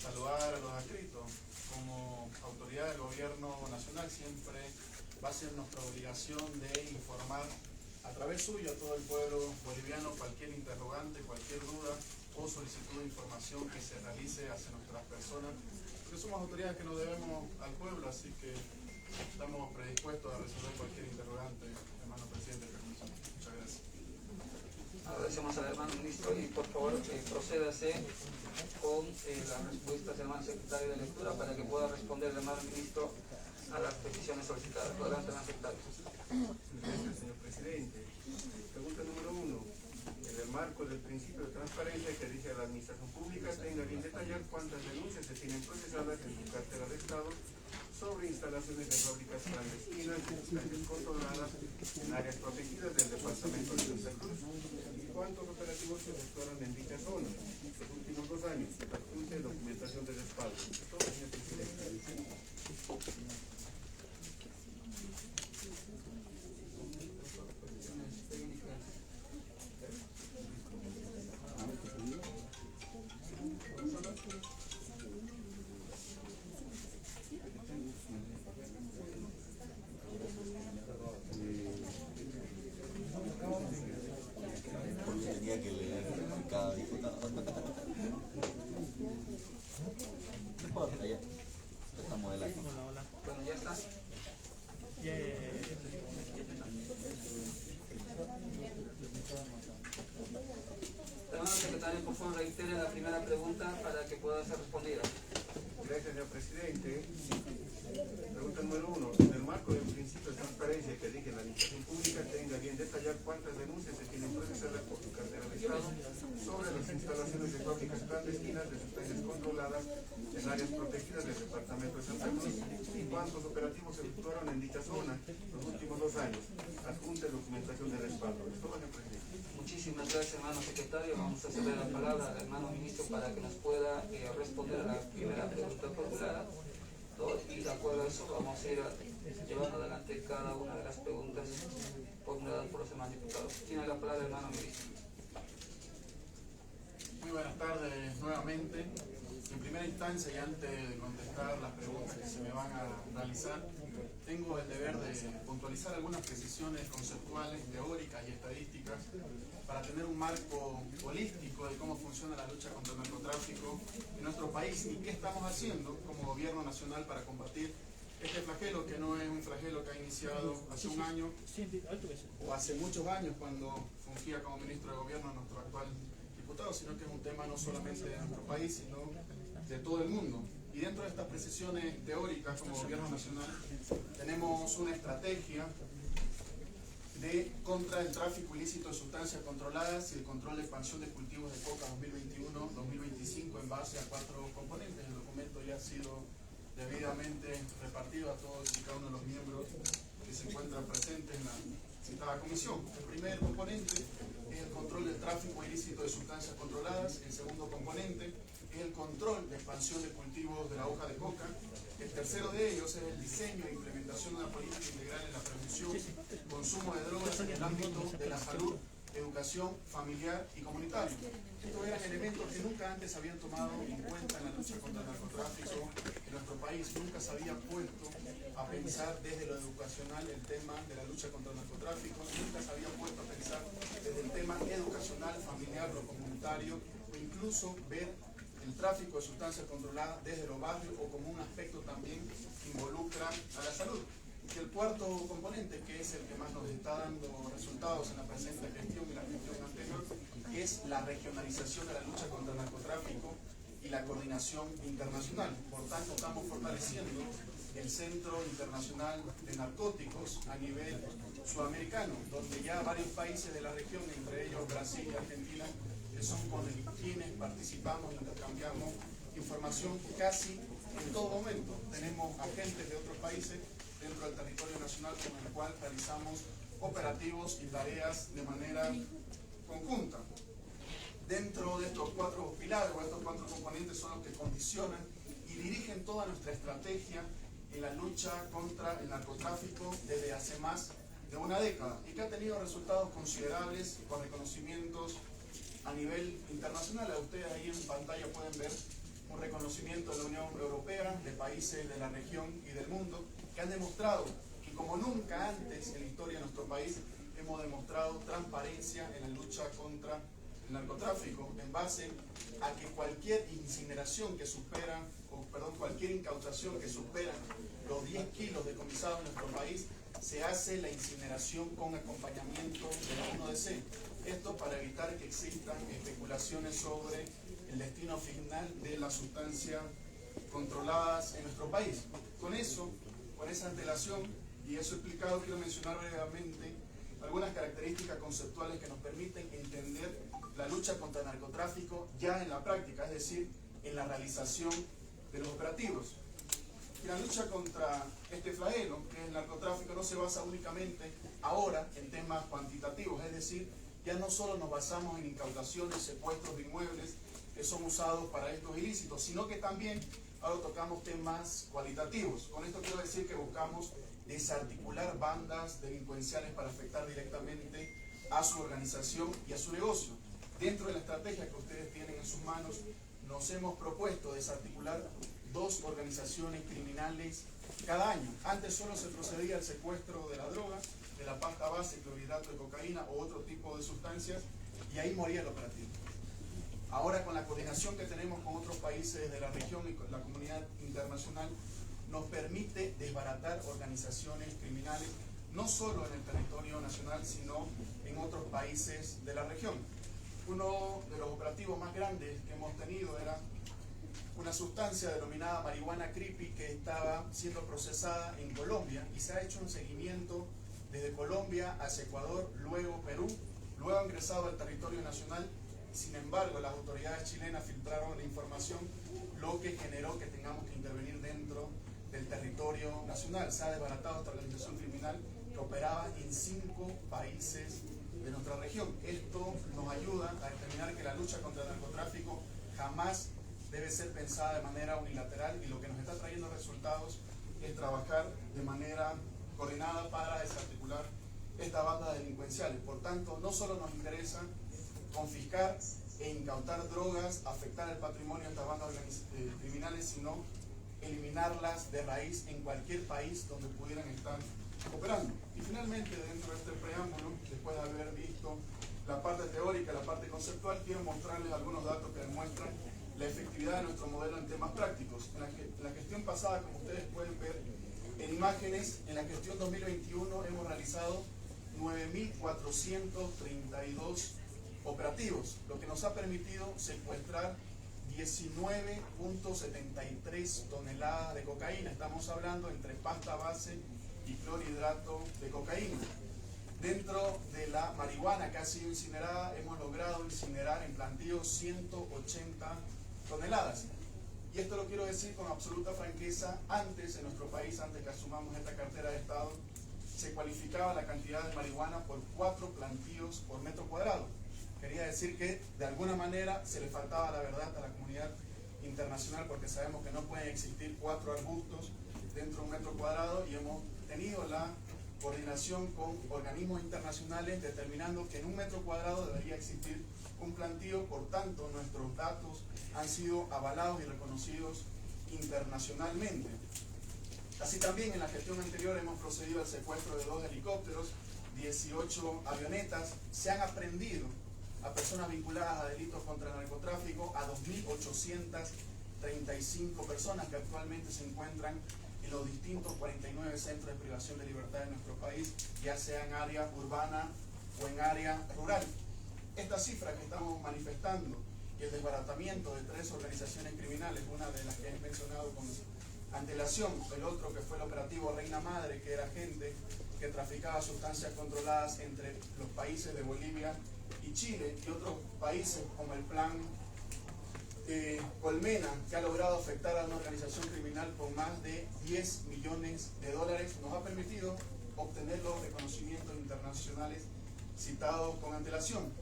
saludar a los adscritos. Como autoridad del gobierno nacional siempre va a ser nuestra obligación de informar a través suyo a todo el pueblo boliviano cualquier interrogante, cualquier duda o solicitud de información que se realice hacia nuestras personas, porque somos autoridades que nos debemos al pueblo, así que estamos predispuestos a resolver cualquier interrogante, hermano presidente de la comisión. Muchas gracias. Agradecemos al hermano ministro y por favor procédase con las respuestas del hermano secretario de lectura para que pueda responder el hermano ministro a las peticiones solicitadas. Adelante, hermano secretario. Gracias, señor presidente. Pregunta número 1. En el marco del principio de transparencia que rige a la administración pública, tenga bien detallar cuántas denuncias se tienen procesadas en su cartera de Estado sobre instalaciones de fábricas clandestinas y sustancias controladas en áreas protegidas del departamento de Santa Cruz, y cuántos operativos se efectuaron en dicha zona los últimos 2 años, adjunte documentación de respaldo. Todo, señor presidente. Tenía que leer cada diputado. No importa, ya estamos de la. Bueno, ya está. Hermano secretario, por favor, reitere la primera pregunta para que pueda ser respondida. Gracias, señor presidente. Pregunta número 1. En el marco del principio de transparencia que rige la administración pública, tenga bien detallar cuántas denuncias se tienen procesadas por su cartera de Estado sobre las instalaciones de fábricas clandestinas de sustancias controladas en áreas protegidas del departamento de Santa Cruz, y cuántos operativos se efectuaron en dicha zona los últimos 2 años. Adjunte documentación de respaldo. Es todo, señor presidente. Muchísimas gracias, hermano secretario. Vamos a ceder la palabra al hermano ministro para que nos pueda responder a la primera pregunta formulada. Y de acuerdo a eso vamos a ir llevando adelante cada una de las preguntas formuladas por los hermanos diputados. Tiene la palabra el hermano ministro. Muy buenas tardes nuevamente. En primera instancia y antes de contestar las preguntas que se me van a realizar, tengo el deber de puntualizar algunas precisiones conceptuales, teóricas y estadísticas para tener un marco holístico de cómo funciona la lucha contra el narcotráfico en nuestro país y qué estamos haciendo como gobierno nacional para combatir este flagelo, que no es un flagelo que ha iniciado hace un año o hace muchos años cuando fungía como ministro de gobierno nuestro actual diputado, sino que es un tema no solamente de nuestro país, sino de todo el mundo. Y dentro de estas precisiones teóricas como gobierno nacional tenemos una estrategia contra el tráfico ilícito de sustancias controladas y el control de expansión de cultivos de coca 2021-2025 en base a 4 componentes. El documento ya ha sido debidamente repartido a todos y cada uno de los miembros que se encuentran presentes en la citada comisión. El primer componente es el control del tráfico ilícito de sustancias controladas. El segundo componente es el control de expansión de cultivos de la hoja de coca. El tercero de ellos es el diseño e implementación de una política integral en la prevención, consumo de drogas en el ámbito de la salud, educación familiar y comunitaria. Estos eran elementos que nunca antes habían tomado en cuenta en la lucha contra el narcotráfico en nuestro país. Nunca se había puesto a pensar desde lo educacional el tema de la lucha contra el narcotráfico. Nunca se había puesto a pensar desde el tema educacional, familiar o comunitario, o incluso ver el tráfico de sustancias controladas desde los barrios o como un aspecto también que involucra a la salud. Y el cuarto componente, que es el que más nos está dando resultados en la presente gestión y la gestión anterior, es la regionalización de la lucha contra el narcotráfico y la coordinación internacional. Por tanto, estamos fortaleciendo el Centro Internacional de Narcóticos a nivel sudamericano, donde ya varios países de la región, entre ellos Brasil y Argentina, son con quienes participamos e intercambiamos información casi en todo momento. Tenemos agentes de otros países dentro del territorio nacional con el cual realizamos operativos y tareas de manera conjunta. Dentro de estos 4 pilares o estos 4 componentes son los que condicionan y dirigen toda nuestra estrategia en la lucha contra el narcotráfico desde hace más de una década y que ha tenido resultados considerables con reconocimientos a nivel internacional. A ustedes ahí en pantalla pueden ver un reconocimiento de la Unión Europea, de países de la región y del mundo, que han demostrado que como nunca antes en la historia de nuestro país hemos demostrado transparencia en la lucha contra el narcotráfico, en base a que cualquier incineración que supera, cualquier incautación que supera los 10 kilos decomisados en nuestro país, se hace la incineración con acompañamiento de la 1DC. Esto para evitar que existan especulaciones sobre el destino final de las sustancias controladas en nuestro país. Con eso, con esa antelación y eso explicado, quiero mencionar brevemente algunas características conceptuales que nos permiten entender la lucha contra el narcotráfico ya en la práctica, es decir, en la realización de los operativos. Y la lucha contra este flagelo, que es el narcotráfico, no se basa únicamente ahora en temas cuantitativos, es decir, ya no solo nos basamos en incautaciones, secuestros de inmuebles que son usados para estos ilícitos, sino que también ahora tocamos temas cualitativos. Con esto quiero decir que buscamos desarticular bandas delincuenciales para afectar directamente a su organización y a su negocio. Dentro de la estrategia que ustedes tienen en sus manos, nos hemos propuesto desarticular 2 organizaciones criminales cada año. Antes solo se procedía al secuestro de la droga, de la pasta base, clorhidrato de cocaína o otro tipo de sustancias, y ahí moría el operativo. Ahora, con la coordinación que tenemos con otros países de la región y con la comunidad internacional, nos permite desbaratar organizaciones criminales no solo en el territorio nacional, sino en otros países de la región. Uno de los operativos más grandes que hemos tenido era una sustancia denominada marihuana creepy que estaba siendo procesada en Colombia y se ha hecho un seguimiento desde Colombia hacia Ecuador, luego Perú, luego ha ingresado al territorio nacional. Sin embargo, las autoridades chilenas filtraron la información, lo que generó que tengamos que intervenir dentro del territorio nacional. Se ha desbaratado esta organización criminal que operaba en 5 países de nuestra región. Esto nos ayuda a determinar que la lucha contra el narcotráfico jamás debe ser pensada de manera unilateral, y lo que nos está trayendo resultados es trabajar de manera coordinada para desarticular estas bandas delincuenciales. Por tanto, no solo nos interesa confiscar e incautar drogas, afectar el patrimonio de estas bandas criminales, sino eliminarlas de raíz en cualquier país donde pudieran estar operando. Y finalmente, dentro de este preámbulo, después de haber visto la parte teórica, la parte conceptual, quiero mostrarles algunos datos que demuestran la efectividad de nuestro modelo en temas prácticos. En la gestión pasada, como ustedes pueden ver en imágenes, en la gestión 2021 hemos realizado 9.432 operativos, lo que nos ha permitido secuestrar 19.73 toneladas de cocaína. Estamos hablando entre pasta base y clorhidrato de cocaína. Dentro de la marihuana que ha sido incinerada, hemos logrado incinerar en plantíos 180 toneladas. Y esto lo quiero decir con absoluta franqueza. Antes, en nuestro país, antes que asumamos esta cartera de Estado, se cualificaba la cantidad de marihuana por 4 plantíos por metro cuadrado. Quería decir que de alguna manera se le faltaba la verdad a la comunidad internacional, porque sabemos que no pueden existir 4 arbustos dentro de un metro cuadrado, y hemos tenido la coordinación con organismos internacionales determinando que en un metro cuadrado debería existir un plantío. Por tanto, nuestros datos han sido avalados y reconocidos internacionalmente. Así también, en la gestión anterior hemos procedido al secuestro de 2 helicópteros, 18 avionetas. Se han aprehendido a personas vinculadas a delitos contra el narcotráfico, a 2.835 personas que actualmente se encuentran en los distintos 49 centros de privación de libertad de nuestro país, ya sea en área urbana o en área rural. Esta cifra que estamos manifestando y el desbaratamiento de 3 organizaciones criminales, una de las que he mencionado con antelación, el otro que fue el operativo Reina Madre, que era gente que traficaba sustancias controladas entre los países de Bolivia y Chile, y otros países como el plan Colmena, que ha logrado afectar a una organización criminal con más de 10 millones de dólares, nos ha permitido obtener los reconocimientos internacionales citados con antelación.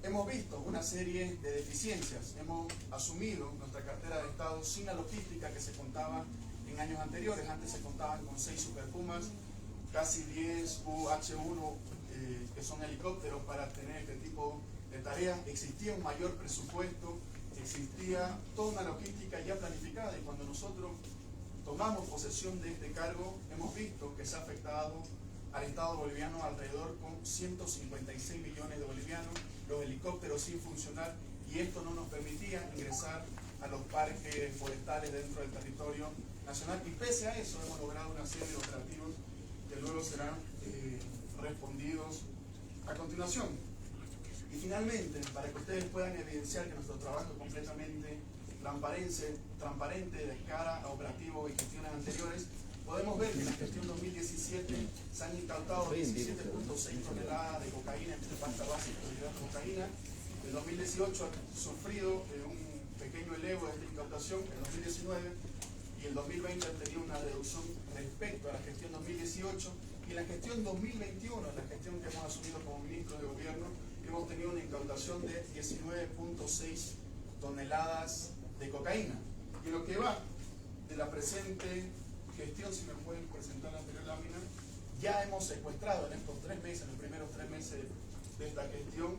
Hemos visto una serie de deficiencias. Hemos asumido nuestra cartera de Estado sin la logística que se contaba en años anteriores. Antes se contaban con 6 Super Pumas, casi 10 UH-1 que son helicópteros para tener este tipo de tareas. Existía un mayor presupuesto existía toda una logística ya planificada, y cuando nosotros tomamos posesión de este cargo, hemos visto que se ha afectado al Estado boliviano alrededor con 156 millones de bolivianos, los helicópteros sin funcionar, y esto no nos permitía ingresar a los parques forestales dentro del territorio nacional, y pese a eso hemos logrado una serie de operativos que luego serán respondidos a continuación. Y finalmente, para que ustedes puedan evidenciar que nuestro trabajo es completamente transparente de cara a operativos y gestiones anteriores, podemos ver que en la gestión 2017 se han incautado 17.6 toneladas de cocaína entre pasta base y de cocaína. En 2018 ha sufrido un pequeño elevo de esta incautación en 2019, y el 2020 ha tenido una reducción respecto a la gestión 2018, y en la gestión 2021, en la gestión que hemos asumido como ministro de gobierno, hemos tenido una incautación de 19.6 toneladas de cocaína. Y lo que va de la presente gestión, si me pueden presentar la anterior lámina, ya hemos secuestrado en estos 3 meses, en los primeros 3 meses de esta gestión,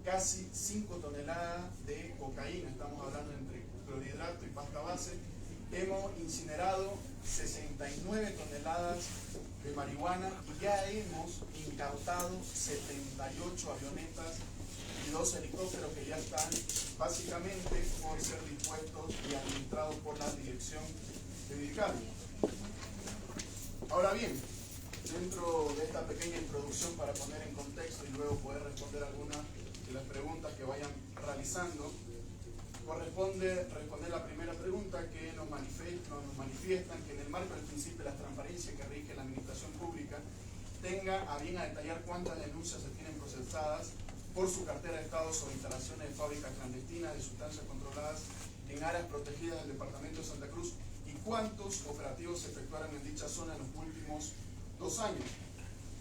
casi 5 toneladas de cocaína. Estamos hablando entre clorhidrato y pasta base. Hemos incinerado 69 toneladas de marihuana, y ya hemos incautado 78 avionetas y 2 helicópteros que ya están básicamente por ser dispuestos y administrados por la dirección judical. Ahora bien, dentro de esta pequeña introducción, para poner en contexto y luego poder responder algunas de las preguntas que vayan realizando, corresponde responder la primera pregunta, que nos manifiestan que en el marco del principio de la transparencia que rige la administración pública, tenga a bien a detallar cuántas denuncias se tienen procesadas por su cartera de Estado sobre instalaciones de fábricas clandestinas de sustancias controladas en áreas protegidas del departamento de Santa Cruz, y cuántos operativos se efectuaron en dicha zona en los últimos 2 años.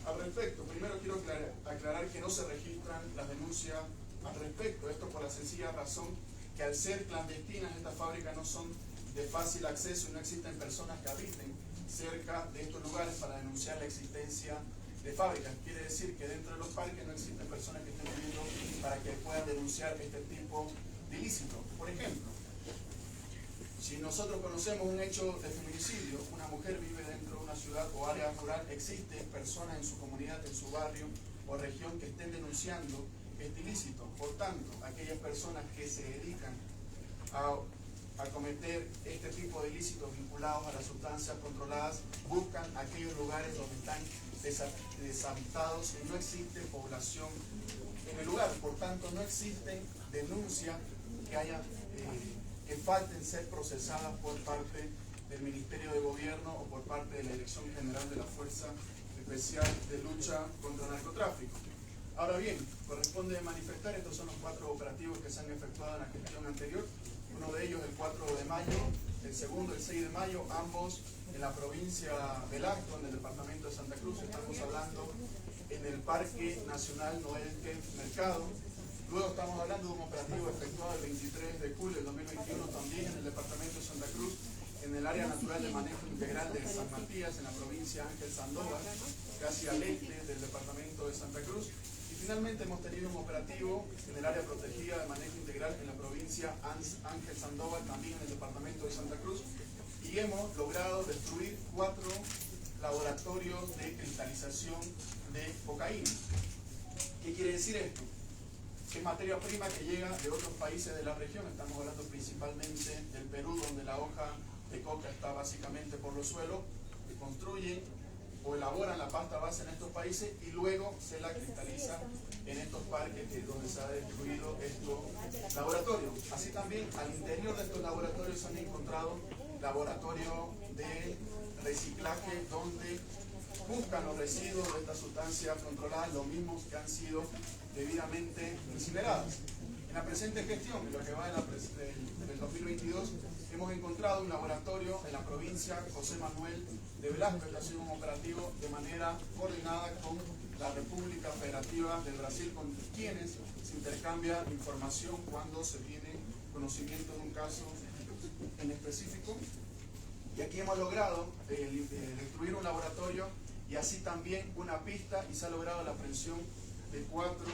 Al respecto, primero quiero aclarar que no se registran las denuncias al respecto, esto por la sencilla razón que al ser clandestinas estas fábricas no son de fácil acceso y no existen personas que habiten cerca de estos lugares para denunciar la existencia de fábricas. Quiere decir que dentro de los parques no existen personas que estén viviendo para que puedan denunciar este tipo de ilícito. Por ejemplo, si nosotros conocemos un hecho de feminicidio, una mujer vive dentro de una ciudad o área rural, existen personas en su comunidad, en su barrio o región que estén denunciando este ilícito. Por tanto, aquellas personas que se dedican a cometer este tipo de ilícitos vinculados a las sustancias controladas buscan aquellos lugares donde están deshabitados y no existe población en el lugar. Por tanto, no existen denuncias que falten ser procesadas por parte del Ministerio de Gobierno o por parte de la Dirección General de la Fuerza Especial de Lucha contra el Narcotráfico. Ahora bien, corresponde manifestar, estos son los 4 operativos que se han efectuado en la gestión anterior, uno de ellos el 4 de mayo, el segundo el 6 de mayo, ambos en la provincia del Acto, en el departamento de Santa Cruz. Estamos hablando en el Parque Nacional Noel Kempf Mercado. Luego estamos hablando de un operativo efectuado el 23 de julio del 2021 también en el departamento de Santa Cruz, en el área natural de manejo integral de San Matías, en la provincia Ángel Sandoval, casi al este del departamento de Santa Cruz. Y finalmente hemos tenido un operativo en el área protegida de manejo integral en la provincia Ángel Sandoval, también en el departamento de Santa Cruz, y hemos logrado destruir 4 laboratorios de cristalización de cocaína. ¿Qué quiere decir esto? Que es materia prima que llega de otros países de la región. Estamos hablando principalmente del Perú, donde la hoja de coca está básicamente por los suelos, que construyen o elaboran la pasta base en estos países y luego se la cristaliza en estos parques, que es donde se ha destruido estos laboratorios. Así también al interior de estos laboratorios se han encontrado laboratorios de reciclaje donde buscan los residuos de estas sustancias controladas, los mismos que han sido debidamente incineradas. En la presente gestión, en lo que va del 2022, hemos encontrado un laboratorio en la provincia José Manuel de Velasco, que ha sido un operativo de manera coordinada con la República Federativa del Brasil, con quienes se intercambia información cuando se tiene conocimiento de un caso en específico. Y aquí hemos logrado destruir un laboratorio y así también una pista, y se ha logrado la aprehensión de 4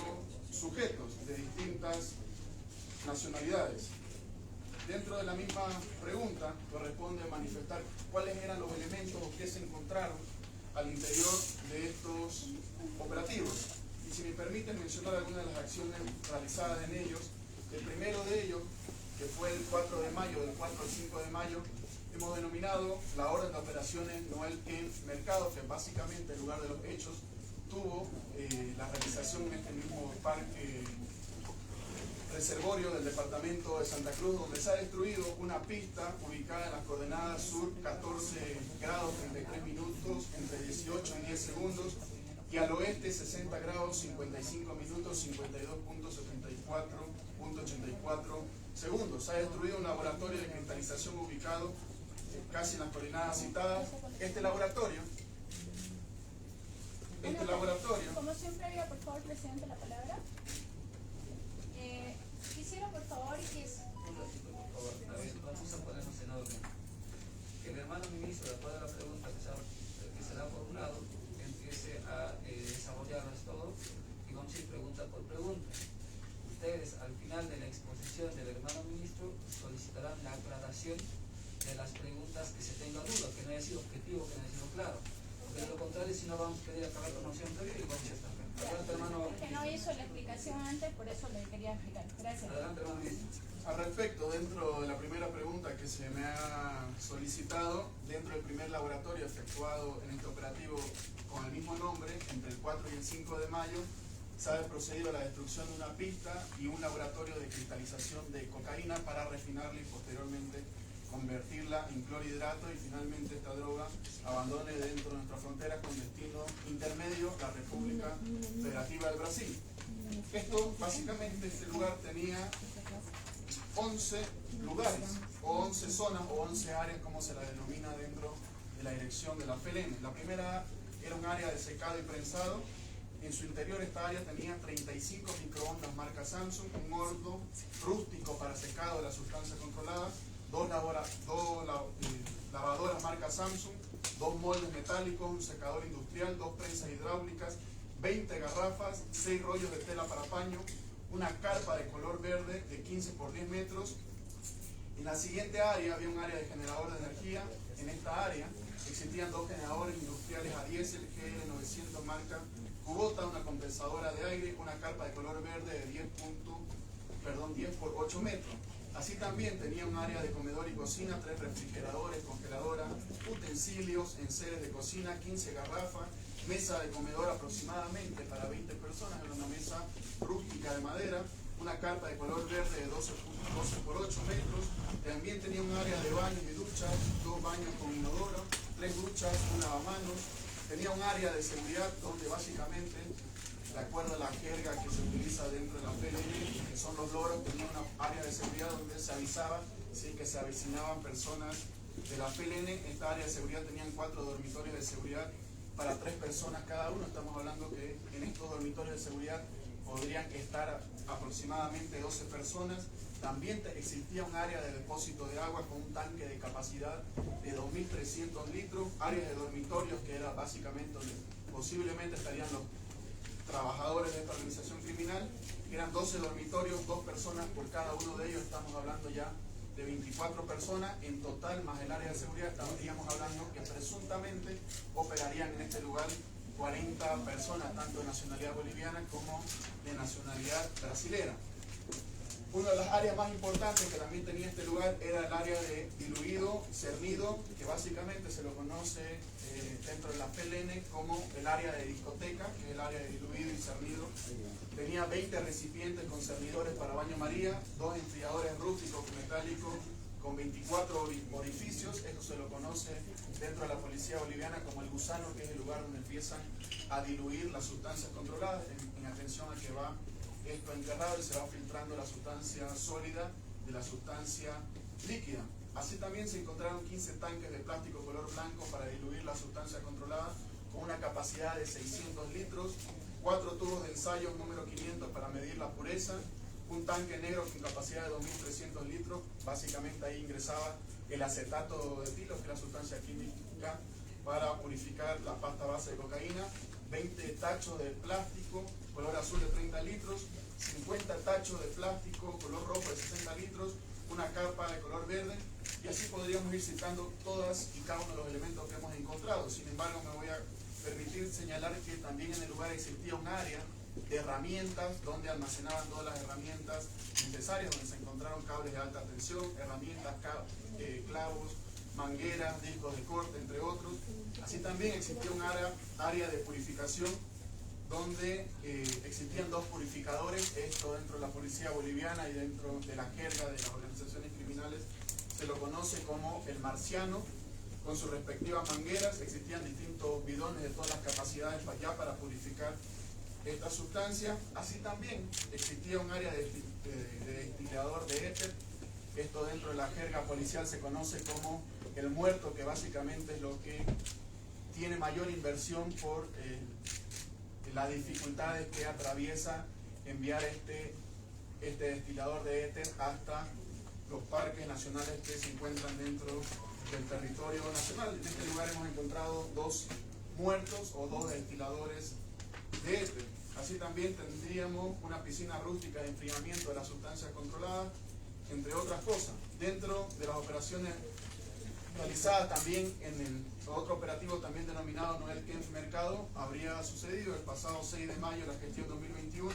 sujetos de distintas nacionalidades. Dentro de la misma pregunta corresponde manifestar cuáles eran los elementos que se encontraron al interior de estos operativos. Y si me permiten mencionar algunas de las acciones realizadas en ellos, el primero de ellos, que fue el 4 de mayo, del 4 al 5 de mayo, hemos denominado la orden de operaciones Noel en Mercado, que básicamente en lugar de los hechos tuvo la realización en este mismo parque reservorio del departamento de Santa Cruz, donde se ha destruido una pista ubicada en las coordenadas sur 14 grados 33 minutos entre 18 y 10 segundos y al oeste 60 grados 55 minutos 52.74.84 segundos. Se ha destruido un laboratorio de cristalización ubicado casi en las coordenadas citadas. Este laboratorio, como siempre haría, por favor, presidente, la palabra. Quisiera, por favor, Un ratito, por favor. A ver, vamos a ponernos en orden. Que el hermano ministro, de acuerdo a la pregunta que se le ha formulado, empiece a desarrollarlas todo y vamos a ir pregunta por pregunta. Ustedes, al final de la exposición del hermano ministro, solicitarán la aclaración de las preguntas que se tengan duda, que no haya sido objetivo, que no haya sido claro. Porque de lo contrario, si no, vamos a querer acabar con la siempre y vamos a estar. Adelante, hermano. que no hizo la explicación antes, por eso le quería explicar. Gracias. Adelante, hermano ministro. al respecto, dentro de la primera pregunta que se me ha solicitado, dentro del primer laboratorio efectuado en este operativo con el mismo nombre, entre el 4 y el 5 de mayo, se ha procedido a la destrucción de una pista y un laboratorio de cristalización de cocaína para refinarla y posteriormente convertirla en clorhidrato y finalmente esta droga abandone dentro de nuestra frontera con destino intermedio, la República Federativa del Brasil. Esto, básicamente, este lugar tenía 11 lugares, o 11 zonas, o 11 áreas, como se la denomina dentro de la dirección de la FLN. La primera era un área de secado y prensado. En su interior esta área tenía 35 microondas marca Samsung, un horno rústico para secado de la sustancia controlada, dos lavadoras marca Samsung, dos moldes metálicos, un secador industrial, dos prensas hidráulicas, 20 garrafas, 6 rollos de tela para paño, una carpa de color verde de 15 por 10 metros. En la siguiente área había un área de generador de energía. En esta área existían dos generadores industriales a diésel GL900 marca Kubota, una compensadora de aire, una carpa de color verde de 10 por 8 metros. Así también tenía un área de comedor y cocina, 3 refrigeradores, congeladoras, utensilios, enseres de cocina, 15 garrafas, mesa de comedor aproximadamente para 20 personas, era una mesa rústica de madera, una carpa de color verde de 12 por 8 metros. También tenía un área de baños y duchas, 2 baños con inodoro, 3 duchas, un lavamanos. Tenía un área de seguridad donde básicamente, de acuerdo a la jerga que se utiliza dentro de la FLN, que son los loros, tenía una área de seguridad donde se avisaba si que se avecinaban personas de la FLN. Esta área de seguridad tenían 4 dormitorios de seguridad para 3 personas cada uno. Estamos hablando que en estos dormitorios de seguridad podrían estar aproximadamente 12 personas. También existía un área de depósito de agua con un tanque de capacidad de 2.300 litros, áreas de dormitorios que era básicamente donde posiblemente estarían los trabajadores de esta organización criminal. Eran 12 dormitorios, 2 personas por cada uno de ellos. Estamos hablando ya de 24 personas en total, más el área de seguridad. Estaríamos hablando que presuntamente operarían en este lugar 40 personas, tanto de nacionalidad boliviana como de nacionalidad brasilera. Una de las áreas más importantes que también tenía este lugar era el área de diluido, cernido, que básicamente se lo conoce dentro de la FLN como el área de discoteca, que es el área de diluido y cernido. Tenía 20 recipientes con cernidores para baño María, 2 enfriadores rústicos metálicos con 24 orificios. Esto se lo conoce dentro de la policía boliviana como el gusano, que es el lugar donde empiezan a diluir las sustancias controladas, en atención a que va esto enterrado y se va filtrando la sustancia sólida de la sustancia líquida. Así también se encontraron 15 tanques de plástico color blanco para diluir la sustancia controlada con una capacidad de 600 litros, 4 tubos de ensayo número 500 para medir la pureza, un tanque negro con capacidad de 2.300 litros, básicamente ahí ingresaba el acetato de etilo, que es la sustancia química para purificar la pasta base de cocaína, 20 tachos de plástico color azul de 30 litros, 50 tachos de plástico color rojo de 60 litros, una capa de color verde, y así podríamos ir citando todas y cada uno de los elementos que hemos encontrado. Sin embargo, me voy a permitir señalar que también en el lugar existía un área de herramientas donde almacenaban todas las herramientas necesarias, donde se encontraron cables de alta tensión, herramientas, clavos, mangueras, discos de corte, entre otros. Así también existía un área de purificación donde existían 2 purificadores, esto dentro de la policía boliviana y dentro de la jerga de las organizaciones criminales se lo conoce como el marciano, con sus respectivas mangueras. Existían distintos bidones de todas las capacidades para purificar esta sustancia. Así también existía un área de destilador de éter, esto dentro de la jerga policial se conoce como el muerto, que básicamente es lo que tiene mayor inversión por las dificultades que atraviesa enviar este destilador de éter hasta los parques nacionales que se encuentran dentro del territorio nacional. En este lugar hemos encontrado 2 muertos o 2 destiladores de éter. Así también tendríamos una piscina rústica de enfriamiento de las sustancias controladas, entre otras cosas. Dentro de las operaciones realizada también en el otro operativo también denominado Noel Kempf Mercado, habría sucedido el pasado 6 de mayo de la gestión 2021,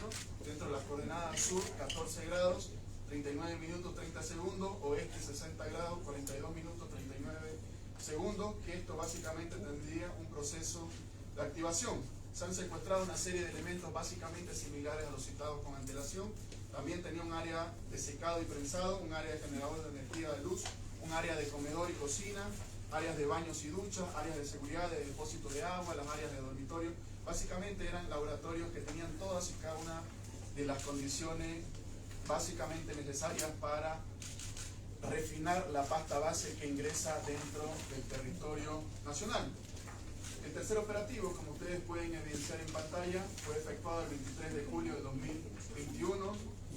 dentro de las coordenadas sur 14 grados 39 minutos 30 segundos, oeste 60 grados 42 minutos 39 segundos, que esto básicamente tendría un proceso de activación. Se han secuestrado una serie de elementos básicamente similares a los citados con antelación. También tenía un área de secado y prensado, un área de generador de energía de luz, un área de comedor y cocina, áreas de baños y duchas, áreas de seguridad, de depósito de agua, las áreas de dormitorio. Básicamente eran laboratorios que tenían todas y cada una de las condiciones básicamente necesarias para refinar la pasta base que ingresa dentro del territorio nacional. El tercer operativo, como ustedes pueden evidenciar en pantalla, fue efectuado el 23 de julio de 2021,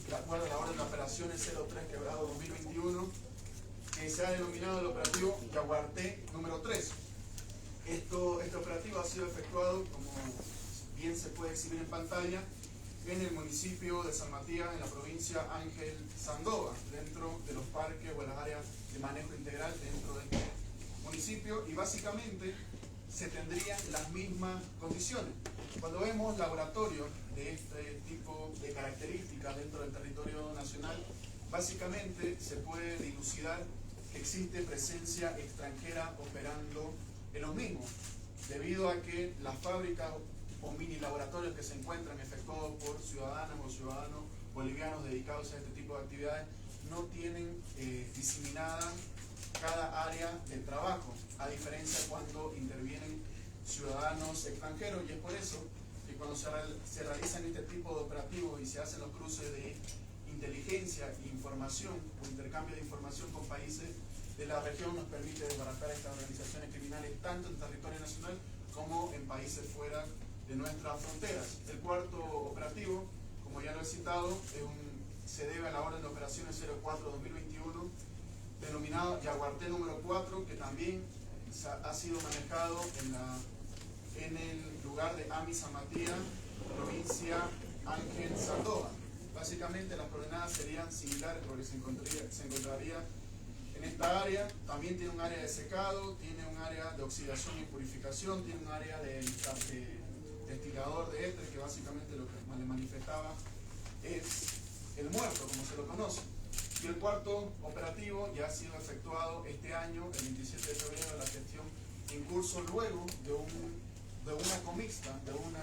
de acuerdo a la orden de operaciones 03/2021, que se ha denominado el operativo Yaguarté número 3. Este operativo ha sido efectuado, como bien se puede exhibir en pantalla, en el municipio de San Matías, en la provincia Ángel Sandoval, dentro de los parques o las áreas de manejo integral dentro del municipio, y básicamente se tendrían las mismas condiciones. Cuando vemos laboratorios de este tipo de características dentro del territorio nacional, básicamente se puede dilucidar que existe presencia extranjera operando en los mismos, debido a que las fábricas o mini laboratorios que se encuentran efectuados por ciudadanas o ciudadanos bolivianos dedicados a este tipo de actividades no tienen diseminada cada área del trabajo, a diferencia cuando intervienen ciudadanos extranjeros, y es por eso que cuando se realizan este tipo de operativos y se hacen los cruces de inteligencia e información o intercambio de información con países de la región, nos permite desbaratar estas organizaciones criminales tanto en territorio nacional como en países fuera de nuestras fronteras. El cuarto operativo, como ya lo he citado, se debe a la orden de operaciones 04/2021, denominado Yaguarté número 4, que también ha sido manejado en el lugar de Ami San Matías, provincia Ángel Sandoval. Básicamente las coordenadas serían similares porque se encontraría en esta área. También tiene un área de secado, tiene un área de oxidación y purificación, tiene un área de destilador de éter, que básicamente lo que le manifestaba es el muerto, como se lo conoce. Y el cuarto operativo ya ha sido efectuado este año, el 27 de febrero de la gestión en curso, luego de una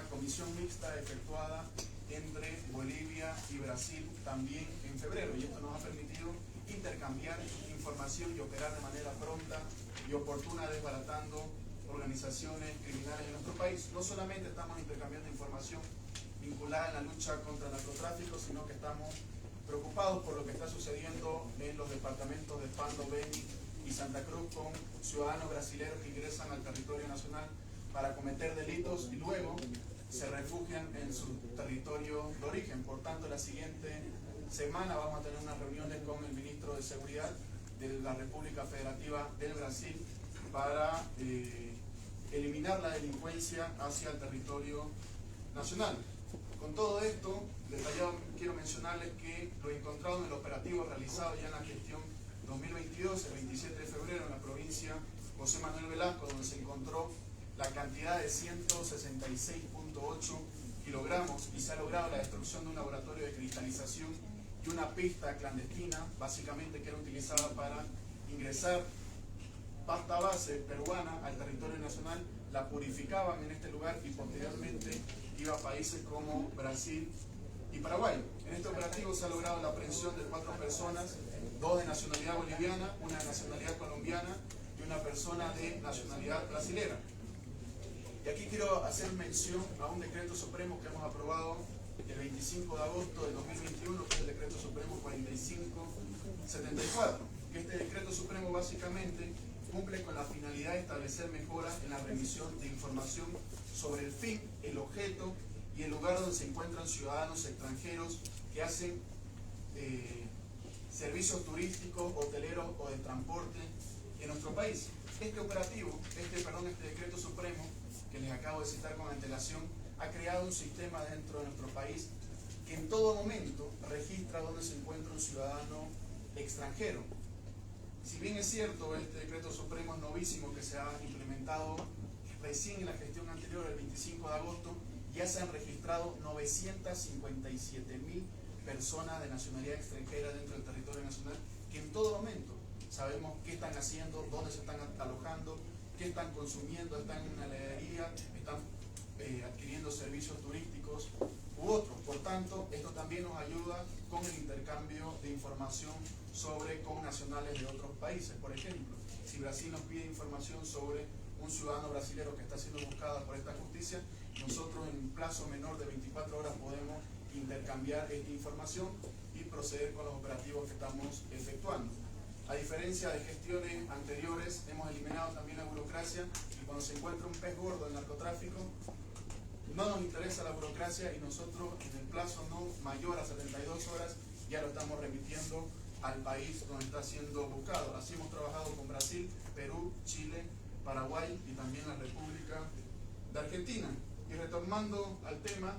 comisión mixta efectuada entre Bolivia y Brasil también en febrero, y esto nos ha permitido intercambiar información y operar de manera pronta y oportuna, desbaratando organizaciones criminales en nuestro país. No solamente estamos intercambiando información vinculada en la lucha contra el narcotráfico, sino que estamos preocupados por lo que está sucediendo en los departamentos de Pando, Beni y Santa Cruz con ciudadanos brasileños que ingresan al territorio nacional para cometer delitos y luego se refugian en su territorio de origen. Por tanto, la siguiente semana vamos a tener unas reuniones con el ministro de Seguridad de la República Federativa del Brasil para eliminar la delincuencia hacia el territorio nacional. Con todo esto detallado, quiero mencionar mencionarles que lo encontrado en el operativo realizado ya en la gestión 2022, el 27 de febrero, en la provincia José Manuel Velasco, donde se encontró la cantidad de 166.8 kilogramos y se ha logrado la destrucción de un laboratorio de cristalización y una pista clandestina, básicamente que era utilizada para ingresar pasta base peruana al territorio nacional, la purificaban en este lugar y posteriormente iba a países como Brasil y Paraguay. En este operativo se ha logrado la aprehensión de 4 personas, 2 de nacionalidad boliviana, una de nacionalidad colombiana y una persona de nacionalidad brasilera. Y aquí quiero hacer mención a un decreto supremo que hemos aprobado el 25 de agosto de 2021, que es el decreto supremo 4574, que este decreto supremo básicamente cumple con la finalidad de establecer mejoras en la remisión de información sobre el fin, el objeto y el lugar donde se encuentran ciudadanos extranjeros que hacen servicios turísticos, hoteleros o de transporte en nuestro país. Este decreto supremo que les acabo de citar con antelación ha creado un sistema dentro de nuestro país que en todo momento registra dónde se encuentra un ciudadano extranjero. Si bien es cierto, este decreto supremo es novísimo, que se ha implementado recién en la gestión anterior, el 25 de agosto, ya se han registrado 957.000 personas de nacionalidad extranjera dentro del territorio nacional, que en todo momento sabemos qué están haciendo, dónde se están alojando, qué están consumiendo, están en una heladería, están adquiriendo servicios turísticos u otros. Por tanto, esto también nos ayuda con el intercambio de información sobre connacionales de otros países. Por ejemplo, si Brasil nos pide información sobre un ciudadano brasilero que está siendo buscado por esta justicia, nosotros en un plazo menor de 24 horas podemos intercambiar esta información y proceder con los operativos que estamos efectuando. A diferencia de gestiones anteriores, hemos eliminado también la burocracia y cuando se encuentra un pez gordo en narcotráfico, no nos interesa la burocracia y nosotros en el plazo no mayor a 72 horas ya lo estamos remitiendo al país donde está siendo buscado. Así hemos trabajado con Brasil, Perú, Chile, Paraguay y también la República de Argentina. Y retomando al tema,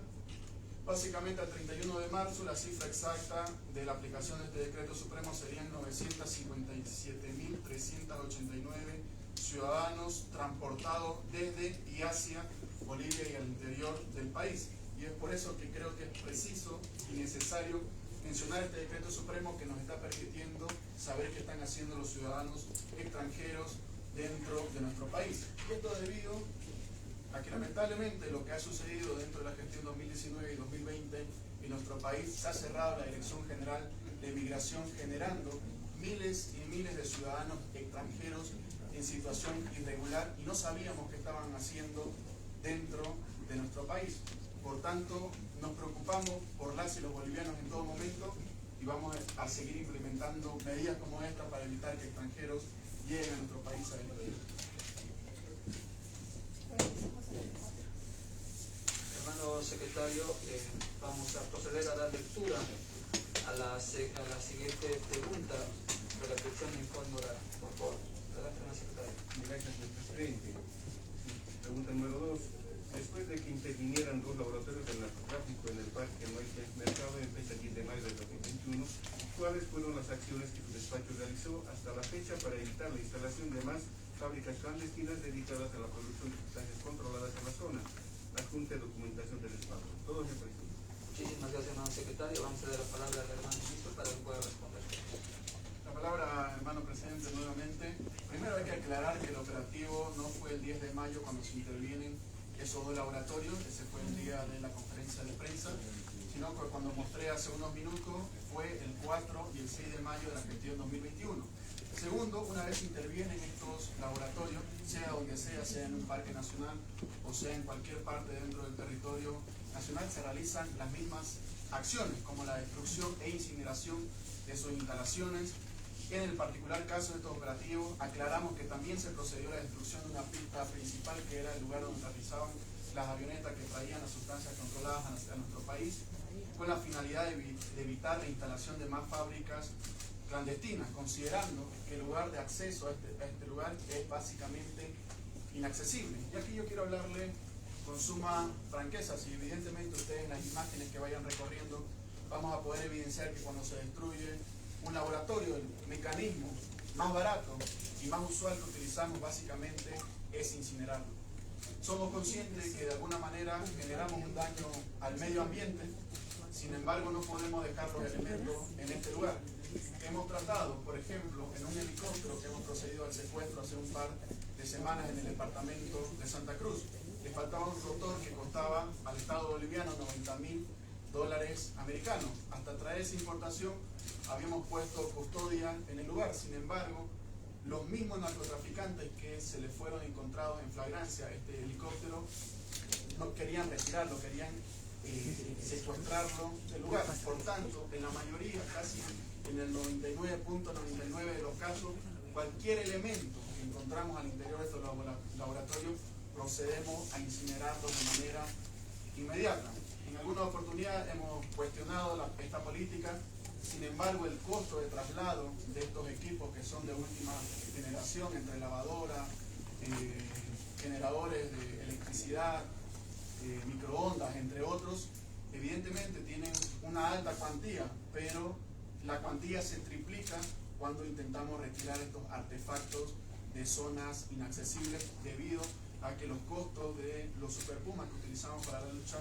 básicamente al 31 de marzo la cifra exacta de la aplicación de este decreto supremo serían 957.389 ciudadanos transportados desde y hacia Bolivia y al interior del país. Y es por eso que creo que es preciso y necesario mencionar este decreto supremo que nos está permitiendo saber qué están haciendo los ciudadanos extranjeros dentro de nuestro país. Y esto debido a que lamentablemente lo que ha sucedido dentro de la gestión 2019 y 2020 en nuestro país, se ha cerrado la Dirección General de Migración, generando miles y miles de ciudadanos extranjeros en situación irregular y no sabíamos qué estaban haciendo dentro de nuestro país. Por tanto, nos preocupamos por las y los bolivianos en todo momento y vamos a seguir implementando medidas como esta para evitar que extranjeros lleguen a nuestro país a delinquir. Hermano secretario, vamos a proceder a dar lectura a la siguiente pregunta de la petición de informe oral. Por favor, adelante, hermano secretario. Gracias, señor presidente. Pregunta número 2. Después de que intervinieran 2 laboratorios del narcotráfico en el Parque Mercado en fecha 10 de mayo del 2021, ¿cuáles fueron las acciones que su despacho realizó hasta la fecha para evitar la instalación de más fábricas clandestinas dedicadas a la producción de sustancias controladas en la zona? Adjunte documentación del Estado. Todo se presenta. Muchísimas gracias, hermano secretario. Vamos a dar la palabra al hermano ministro para que pueda responder. La palabra, hermano presidente, nuevamente. Primero hay que aclarar que el operativo no fue el 10 de mayo cuando se intervienen esos 2 laboratorios, ese fue el día de la conferencia de prensa, sino que cuando mostré hace unos minutos fue el 4 y el 6 de mayo de la gestión 2021. Segundo, una vez intervienen estos laboratorios, sea donde sea en un parque nacional o sea en cualquier parte dentro del territorio nacional, se realizan las mismas acciones, como la destrucción e incineración de sus instalaciones. En el particular caso de estos operativos, aclaramos que también se procedió a la destrucción de una pista principal, que era el lugar donde aterrizaban las avionetas que traían las sustancias controladas a nuestro país, con la finalidad de evitar la instalación de más fábricas clandestinas, considerando que el lugar de acceso a este lugar es básicamente inaccesible. Y aquí yo quiero hablarle con suma franqueza, si evidentemente ustedes en las imágenes que vayan recorriendo vamos a a poder evidenciar que cuando se destruye un laboratorio, el mecanismo más barato y más usual que utilizamos básicamente es incinerarlo. Somos conscientes que de alguna manera generamos un daño al medio ambiente, sin embargo no podemos dejar los elementos en este lugar. Hemos tratado, por ejemplo, en un helicóptero que hemos procedido al secuestro hace un par de semanas en el departamento de Santa Cruz. Le faltaba un rotor que costaba al Estado boliviano $90.000 americanos. Hasta traer esa importación habíamos puesto custodia en el lugar. Sin embargo, los mismos narcotraficantes que se les fueron encontrados en flagrancia a este helicóptero no querían retirarlo, querían secuestrarlo del lugar. Por tanto, en la mayoría, casi en el 99.99% de los casos, cualquier elemento que encontramos al interior de estos laboratorios procedemos a incinerarlo de manera inmediata. En alguna oportunidad hemos cuestionado esta política, sin embargo el costo de traslado de estos equipos que son de última generación, entre lavadora, generadores de electricidad, microondas, entre otros, evidentemente tienen una alta cuantía, pero la cuantía se triplica cuando intentamos retirar estos artefactos de zonas inaccesibles debido a que los costos de los superpumas que utilizamos para la lucha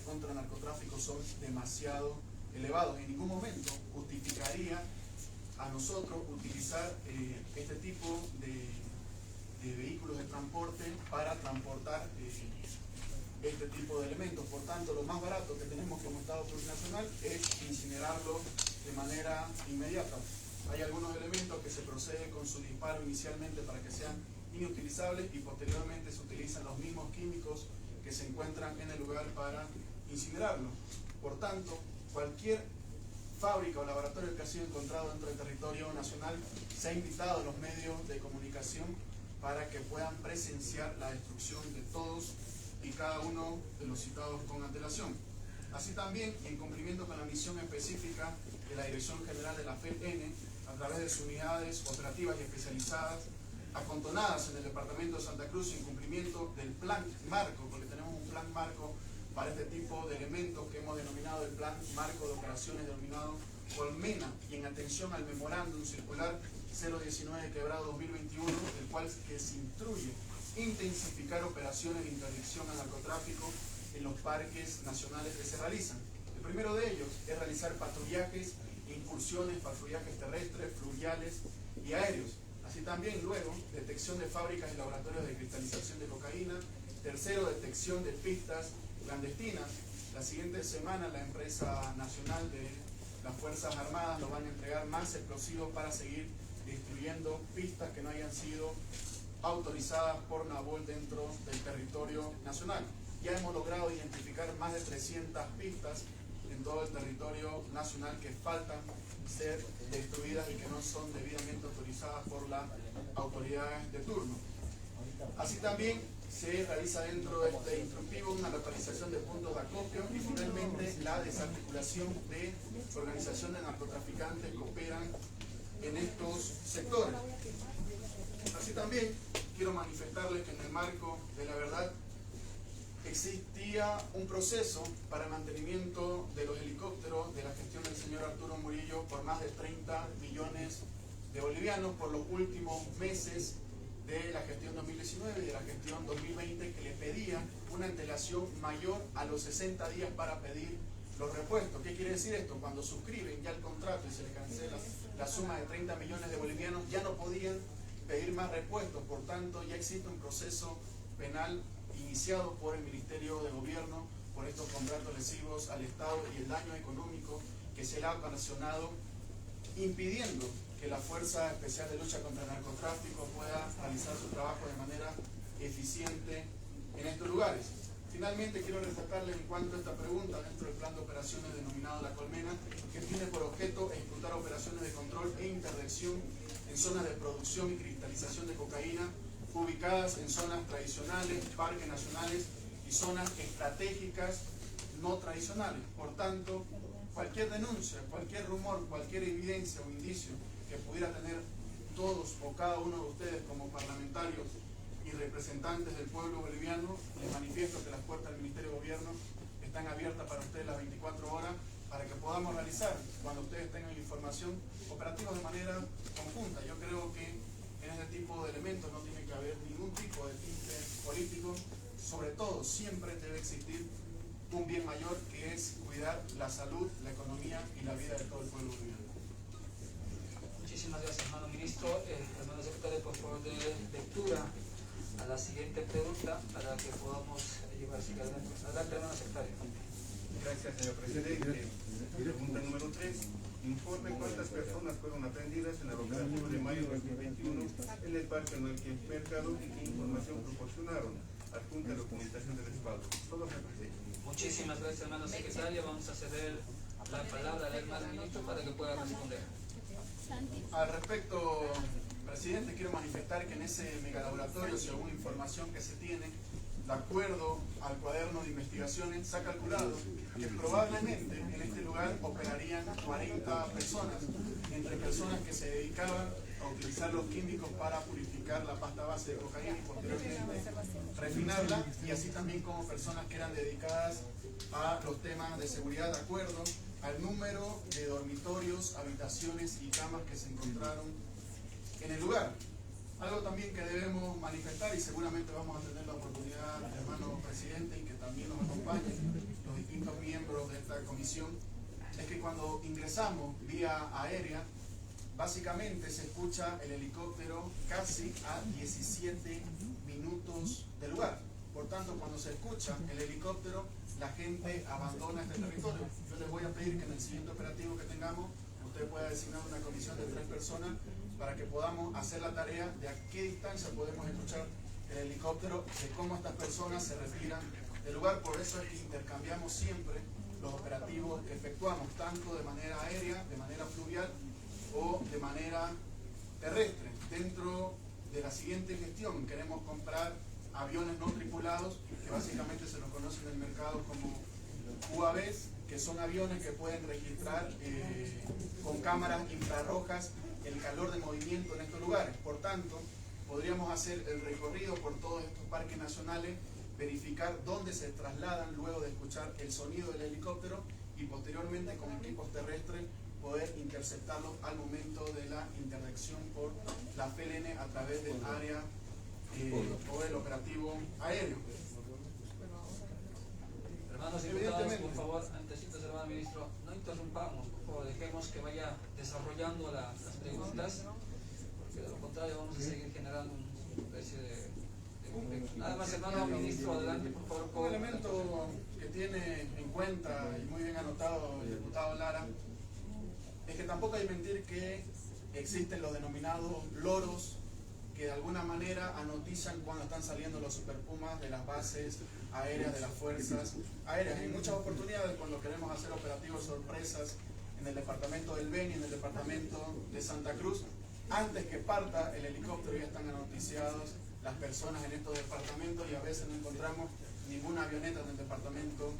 contra el narcotráfico son demasiado elevados. En ningún momento justificaría a nosotros utilizar este tipo de vehículos de transporte para transportar este tipo de elementos. Por tanto, lo más barato que tenemos como Estado plurinacional es incinerarlo de manera inmediata. Hay algunos elementos que se procede con su disparo inicialmente para que sean inutilizables y posteriormente se utilizan los mismos químicos que se encuentran en el lugar para incinerarlo. Por tanto, cualquier fábrica o laboratorio que ha sido encontrado dentro del territorio nacional se ha invitado a los medios de comunicación para que puedan presenciar la destrucción de todos y cada uno de los citados con antelación. Así también, en cumplimiento con la misión específica de la Dirección General de la FELN, a través de sus unidades operativas y especializadas, acantonadas en el departamento de Santa Cruz, en cumplimiento del plan marco, porque tenemos un plan marco para este tipo de elementos que hemos denominado el plan marco de operaciones denominado Colmena, y en atención al memorándum circular 019/2021, el cual que se instruye intensificar operaciones de interdicción al narcotráfico en los parques nacionales que se realizan. El primero de ellos es realizar patrullajes, incursiones, patrullajes terrestres, fluviales y aéreos. Así también luego, detección de fábricas y laboratorios de cristalización de cocaína. Tercero, detección de pistas clandestinas. La siguiente semana la empresa nacional de las Fuerzas Armadas nos van a entregar más explosivos para seguir destruyendo pistas que no hayan sido autorizadas por NABOL dentro del territorio nacional. Ya hemos logrado identificar más de 300 pistas en todo el territorio nacional que faltan ser destruidas y que no son debidamente autorizadas por las autoridades de turno. Así también se realiza dentro de este instructivo una localización de puntos de acopio y finalmente la desarticulación de organizaciones de narcotraficantes que operan en estos sectores. Así también quiero manifestarles que en el marco de la verdad existía un proceso para el mantenimiento de los helicópteros de la gestión del señor Arturo Murillo por más de 30 millones de bolivianos por los últimos meses de la gestión 2019 y de la gestión 2020, que le pedía una antelación mayor a los 60 días para pedir los repuestos. ¿Qué quiere decir esto? Cuando suscriben ya el contrato y se les cancela la suma de 30 millones de bolivianos, ya no podían pedir más repuestos. Por tanto, ya existe un proceso penal iniciado por el Ministerio de Gobierno por estos contratos lesivos al Estado y el daño económico que se le ha ocasionado, impidiendo que la Fuerza Especial de Lucha contra el Narcotráfico pueda realizar su trabajo de manera eficiente en estos lugares. Finalmente, quiero resaltarles en cuanto a esta pregunta dentro del plan de operaciones denominado La Colmena, que tiene por objeto ejecutar operaciones de control e interdicción en zonas de producción y cristalización de cocaína ubicadas en zonas tradicionales, parques nacionales y zonas estratégicas no tradicionales. Por tanto, cualquier denuncia, cualquier rumor, cualquier evidencia o indicio que pudiera tener todos o cada uno de ustedes como parlamentarios y representantes del pueblo boliviano, les manifiesto que las puertas del Ministerio de Gobierno están abiertas para ustedes las 24 horas para que podamos realizar, cuando ustedes tengan información, operativos de manera conjunta. Yo creo que en este tipo de elementos no tiene que haber ningún tipo de tinte político. Sobre todo, siempre debe existir un bien mayor, que es cuidar la salud, la economía y la vida de todo el pueblo boliviano. Muchísimas gracias, hermano ministro. Hermano secretario, por favor, de lectura a la siguiente pregunta para que podamos llevar adelante. Adelante, hermano secretario. Gracias, señor presidente. Pregunta número 3. Informe cuántas personas fueron atendidas en el operativo de mayo de 2021 en el Parque Noel Mercado y qué información proporcionaron. Adjunta documentación de respaldo. Todo se presenta. Muchísimas gracias, hermano secretario. Vamos a ceder la palabra al hermano ministro para que pueda responder. Al respecto, presidente, quiero manifestar que en ese megalaboratorio, según información que se tiene, de acuerdo al cuaderno de investigaciones, se ha calculado que probablemente en este lugar operarían 40 personas, entre personas que se dedicaban a utilizar los químicos para purificar la pasta base de cocaína y posteriormente refinarla, y así también como personas que eran dedicadas a los temas de seguridad, de acuerdo al número de dormitorios, habitaciones y camas que se encontraron en el lugar. Algo también que debemos manifestar, y seguramente vamos a tener la oportunidad, hermano presidente, y que también nos acompañen los distintos miembros de esta comisión, es que cuando ingresamos vía aérea, básicamente se escucha el helicóptero casi a 17 minutos del lugar. Por tanto, cuando se escucha el helicóptero, la gente abandona este territorio. Yo les voy a pedir que en el siguiente operativo que tengamos, usted pueda designar una comisión de 3 personas para que podamos hacer la tarea de a qué distancia podemos escuchar el helicóptero, de cómo estas personas se retiran del lugar. Por eso es que intercambiamos siempre los operativos que efectuamos, tanto de manera aérea, de manera fluvial o de manera terrestre. Dentro de la siguiente gestión queremos comprar aviones no tripulados, que básicamente se los conoce en el mercado como UAVs, que son aviones que pueden registrar con cámaras infrarrojas el calor de movimiento en estos lugares. Por tanto, podríamos hacer el recorrido por todos estos parques nacionales, verificar dónde se trasladan luego de escuchar el sonido del helicóptero y posteriormente con equipos terrestres poder interceptarlos al momento de la interdicción por la FLN a través del área o el operativo aéreo. Hermanos diputados, por favor, antecitos, hermano ministro, no interrumpamos, por favor, dejemos que vaya desarrollando las preguntas, porque de lo contrario vamos a seguir generando una especie de conflicto. Nada más, hermano ministro, adelante, por favor. Un elemento que tiene en cuenta y muy bien anotado el diputado Lara es que tampoco hay que mentir que existen los denominados loros que de alguna manera anotizan cuando están saliendo los superpumas de las bases aéreas de las fuerzas aéreas. En muchas oportunidades, cuando queremos hacer operativos sorpresas en el departamento del Beni, en el departamento de Santa Cruz, antes que parta el helicóptero ya están anoticiados las personas en estos departamentos y a veces no encontramos ninguna avioneta en el departamento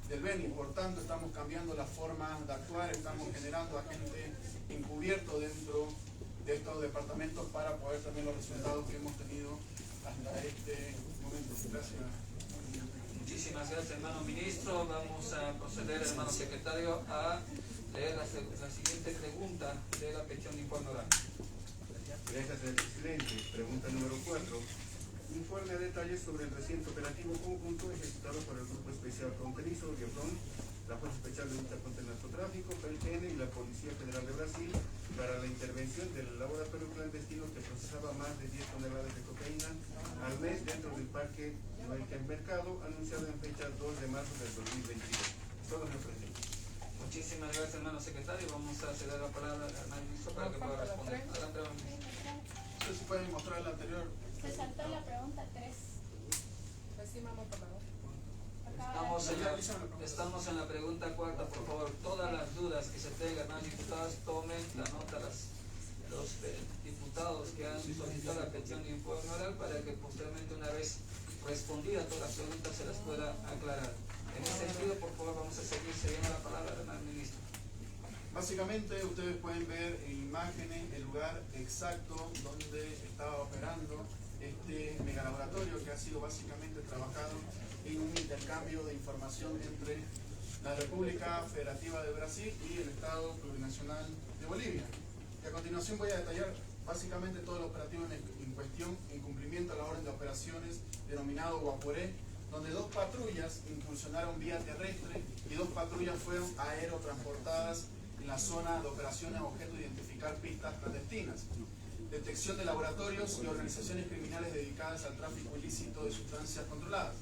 del Beni. Por tanto, estamos cambiando la forma de actuar, estamos generando agente encubierto dentro de estos departamentos para poder tener los resultados que hemos tenido hasta este momento. Gracias. Muchísimas gracias, hermano ministro. Vamos a proceder, hermano secretario, a leer la siguiente pregunta de la petición de informe oral. Gracias, señor presidente. Pregunta número 4. Informe a detalle sobre el reciente operativo conjunto ejecutado por el Grupo Especial Fronterizo, GEFRON, la Fuerza Especial de Lucha contra el Narcotráfico, PLN y la Policía Federal de Brasil para la intervención del laboratorio clandestino que procesaba más de 10 toneladas de cocaína al mes dentro del Parque Noel Mercado, anunciado en fecha 2 de marzo del 2022. Todo se presenta. Muchísimas gracias, hermano secretario. Vamos a ceder la palabra al hermano ministro para que pueda responder. Adelante, hermano ministro. No sé si pueden mostrar el anterior. Se saltó la pregunta 3. Estamos en la pregunta 4, por favor. Todas las dudas que se tengan, hermanos diputados, tomen la nota los diputados que han solicitado la petición de informe oral para que posteriormente, una vez respondida todas las preguntas, se las pueda aclarar. En ese sentido, por favor, vamos a seguir cediendo la palabra al hermano ministro. Básicamente, ustedes pueden ver en imágenes el lugar exacto donde estaba operando este megalaboratorio, que ha sido básicamente trabajado en un intercambio de información entre la República Federativa de Brasil y el Estado Plurinacional de Bolivia. Y a continuación voy a detallar básicamente todo el operativo en cuestión en cumplimiento a la orden de operaciones denominado Guaporé, donde 2 patrullas incursionaron vía terrestre y 2 patrullas fueron aerotransportadas en la zona de operaciones a objeto de identificar pistas clandestinas, detección de laboratorios y organizaciones criminales dedicadas al tráfico ilícito de sustancias controladas.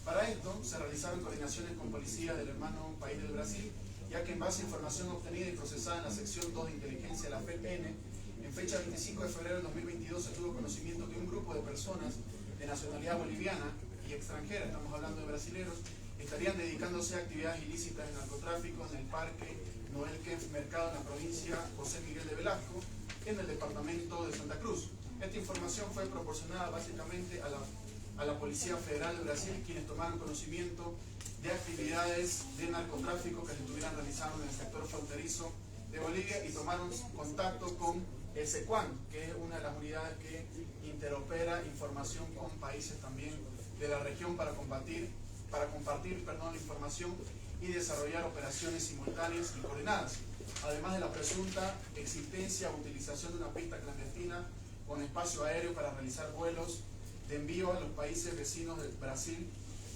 Para esto se realizaron coordinaciones con policías del hermano país del Brasil, ya que en base a información obtenida y procesada en la sección 2 de inteligencia de la FELN, en fecha 25 de febrero de 2022 se tuvo conocimiento que un grupo de personas de nacionalidad boliviana y extranjera, estamos hablando de brasileros, estarían dedicándose a actividades ilícitas de narcotráfico en el Parque Noel Kempff Mercado en la provincia José Miguel de Velasco, en el departamento de Santa Cruz. Esta información fue proporcionada básicamente a la Policía Federal de Brasil, quienes tomaron conocimiento de actividades de narcotráfico que se estuvieran realizando en el sector fronterizo de Bolivia y tomaron contacto con el SECUAN, que es una de las unidades que interopera información con países también de la región para compartir la información y desarrollar operaciones simultáneas y coordinadas, además de la presunta existencia o utilización de una pista clandestina con espacio aéreo para realizar vuelos de envío a los países vecinos de Brasil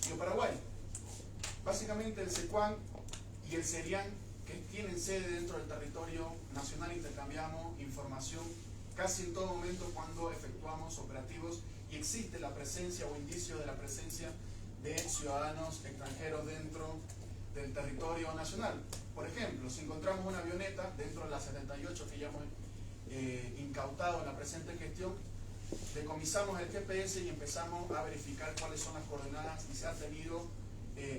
y Paraguay. Básicamente el SECUAN y el CERIAN, que tienen sede dentro del territorio nacional, intercambiamos información casi en todo momento cuando efectuamos operativos y existe la presencia o indicio de la presencia de ciudadanos extranjeros dentro del territorio nacional. Por ejemplo, si encontramos una avioneta dentro de las 78 que ya hemos incautado en la presente gestión, decomisamos el GPS y empezamos a verificar cuáles son las coordenadas y se han tenido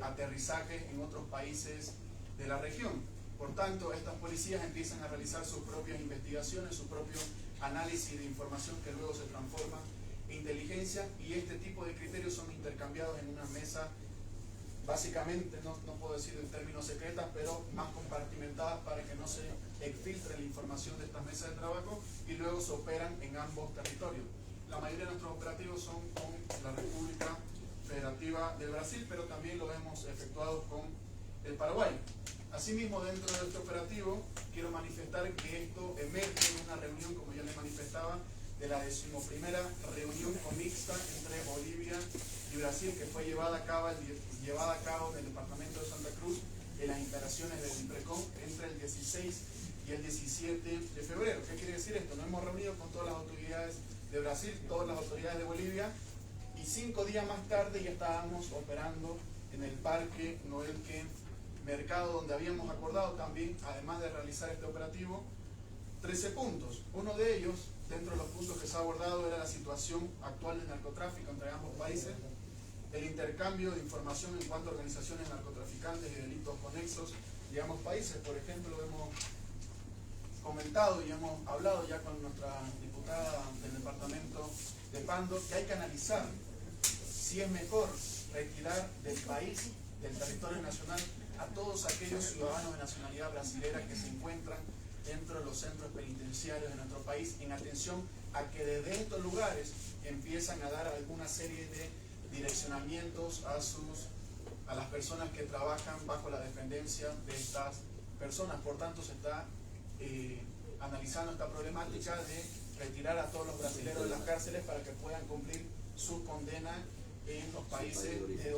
aterrizajes en otros países de la región. Por tanto, estas policías empiezan a realizar sus propias investigaciones, su propio análisis de información que luego se transforma en inteligencia, y este tipo de criterios son intercambiados en una mesa, básicamente, no puedo decir en términos secretas, pero más compartimentadas para que no se exfiltre la información de estas mesas de trabajo y luego se operan en ambos territorios. La mayoría de nuestros operativos son con la República Federativa del Brasil, pero también lo hemos efectuado con el Paraguay. Asimismo, dentro de este operativo, quiero manifestar que esto emerge en una reunión, como ya les manifestaba, de la 11ª reunión comixta entre Bolivia y Brasil, que fue llevada a cabo en el departamento de Santa Cruz, en las instalaciones del IPRECON, entre el 16 y el 17 de febrero. ¿Qué quiere decir esto? Nos hemos reunido con todas las autoridades de Brasil, todas las autoridades de Bolivia, y 5 días más tarde ya estábamos operando en el Parque Noel Kempff Mercado, donde habíamos acordado también, además de realizar este operativo, 13 puntos. Uno de ellos, dentro de los puntos que se ha abordado, era la situación actual del narcotráfico entre ambos países, el intercambio de información en cuanto a organizaciones narcotraficantes y delitos conexos de ambos países. Por ejemplo, hemos comentado y hemos hablado ya con nuestra diputada del departamento de Pando que hay que analizar si es mejor retirar del país, del territorio nacional, a todos aquellos ciudadanos de nacionalidad brasilera que se encuentran dentro de los centros penitenciarios de nuestro país, en atención a que desde estos lugares empiezan a dar alguna serie de direccionamientos a las personas que trabajan bajo la dependencia de estas personas. Por tanto, se está analizando esta problemática de retirar a todos los brasileños de las cárceles para que puedan cumplir su condena en los países de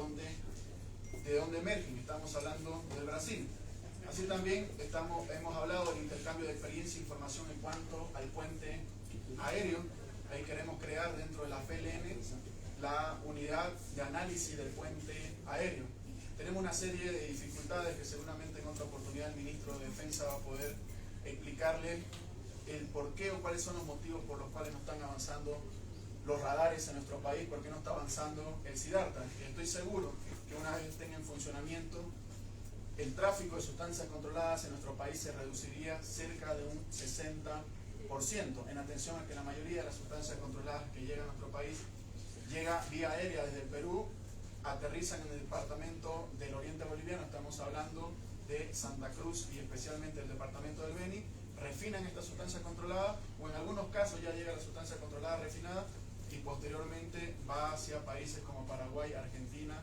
donde emergen. Estamos hablando del Brasil. Así también hemos hablado del intercambio de experiencia e información en cuanto al puente aéreo. Ahí queremos crear dentro de la FELN la unidad de análisis del puente aéreo. Tenemos una serie de dificultades que seguramente en otra oportunidad el ministro de Defensa va a poder explicarle el por qué o cuáles son los motivos por los cuales no están avanzando los radares en nuestro país, por qué no está avanzando el SIDARTA. Estoy seguro que una vez tenga en funcionamiento, el tráfico de sustancias controladas en nuestro país se reduciría cerca de un 60%, en atención a que la mayoría de las sustancias controladas que llegan a nuestro país llega vía aérea desde Perú, aterrizan en el departamento del oriente boliviano, estamos hablando de Santa Cruz y especialmente el departamento del Beni, refinan esta sustancia controlada, o en algunos casos ya llega la sustancia controlada refinada y posteriormente va hacia países como Paraguay, Argentina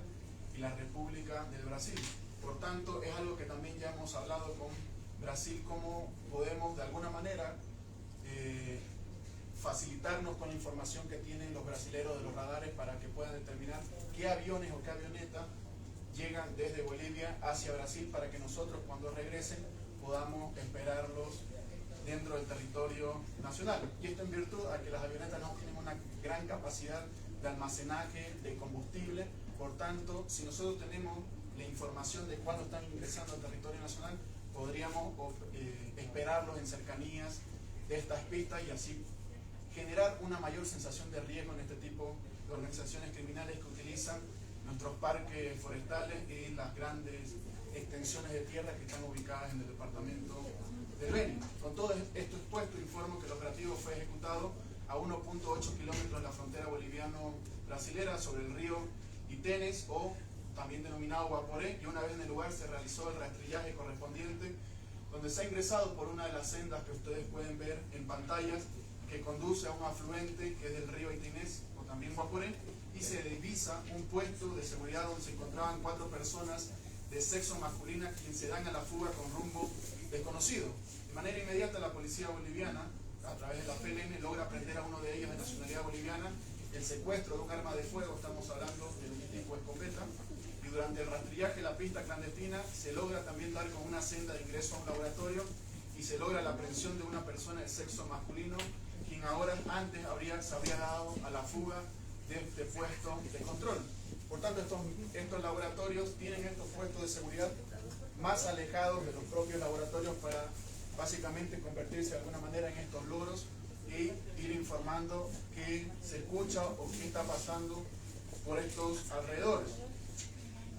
y la República del Brasil. Por tanto, es algo que también ya hemos hablado con Brasil, cómo podemos de alguna manera facilitarnos con la información que tienen los brasileros de los radares para que puedan determinar qué aviones o qué avionetas llegan desde Bolivia hacia Brasil, para que nosotros cuando regresen podamos esperarlos dentro del territorio nacional. Y esto en virtud a que las avionetas no tienen una gran capacidad de almacenaje de combustible. Por tanto, si nosotros tenemos la información de cuándo están ingresando al territorio nacional, podríamos esperarlos en cercanías de estas pistas y así generar una mayor sensación de riesgo en este tipo de organizaciones criminales que utilizan nuestros parques forestales y las grandes extensiones de tierra que están ubicadas en el departamento del Beni. Con todo esto expuesto, informo que el operativo fue ejecutado a 1.8 kilómetros de la frontera boliviano-brasilera sobre el río Itenes, o también denominado Guaporé, y una vez en el lugar se realizó el rastrillaje correspondiente, donde se ha ingresado por una de las sendas que ustedes pueden ver en pantallas, que conduce a un afluente que es del río Itenes, o también Guaporé, y se divisa un puesto de seguridad donde se encontraban 4 personas de sexo masculino quienes se dan a la fuga con rumbo desconocido. De manera inmediata la policía boliviana, a través de la PLN, logra prender a uno de ellos de nacionalidad boliviana, el secuestro de un arma de fuego, estamos hablando de un tipo escopeta, y durante el rastrillaje de la pista clandestina se logra también dar con una senda de ingreso a un laboratorio y se logra la aprehensión de una persona de sexo masculino, quien ahora antes se habría dado a la fuga de este puesto de control. Por tanto, estos laboratorios tienen estos puestos de seguridad más alejados de los propios laboratorios para básicamente convertirse de alguna manera en estos loros y ir informando qué se escucha o qué está pasando por estos alrededores.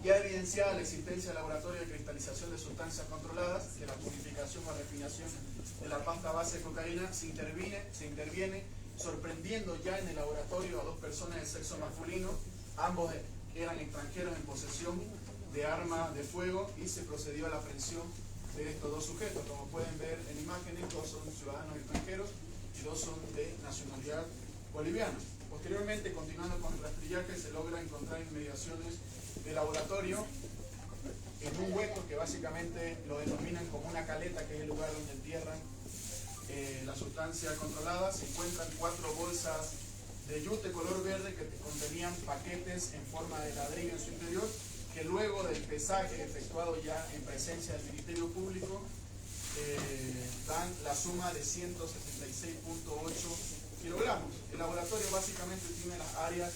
Ya evidenciada la existencia de laboratorios de cristalización de sustancias controladas, que la purificación o refinación de la pasta base de cocaína se interviene sorprendiendo ya en el laboratorio a 2 personas de sexo masculino, ambos eran extranjeros en posesión de arma de fuego, y se procedió a la aprehensión de estos 2 sujetos. Como pueden ver en imágenes, 2 son ciudadanos extranjeros y 2 son de nacionalidad boliviana. Posteriormente, continuando con el rastrillaje, se logra encontrar inmediaciones del laboratorio en un hueco que básicamente lo denominan como una caleta, que es el lugar donde entierran la sustancia controlada. Se encuentran 4 bolsas de yute color verde que contenían paquetes en forma de ladrillo en su interior, que luego del pesaje efectuado ya en presencia del Ministerio Público dan la suma de 176.8 kilogramos. El laboratorio básicamente tiene las áreas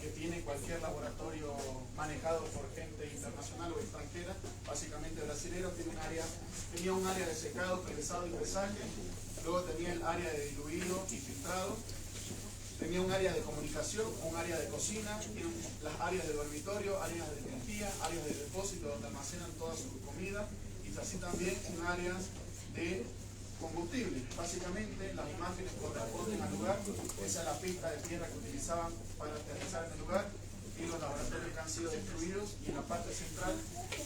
que tiene cualquier laboratorio manejado por gente internacional o extranjera, básicamente brasileño. Tenía un área de secado, prensado y pesaje, luego tenía el área de diluido y filtrado, tenía un área de comunicación, un área de cocina, tiene las áreas de dormitorio, áreas de energía, áreas de depósito donde almacenan toda su comida, y así también un área de combustible. Básicamente las imágenes corresponden al lugar. Esa es la pista de tierra que utilizaban para aterrizar en el lugar, y los laboratorios que han sido destruidos, y en la parte central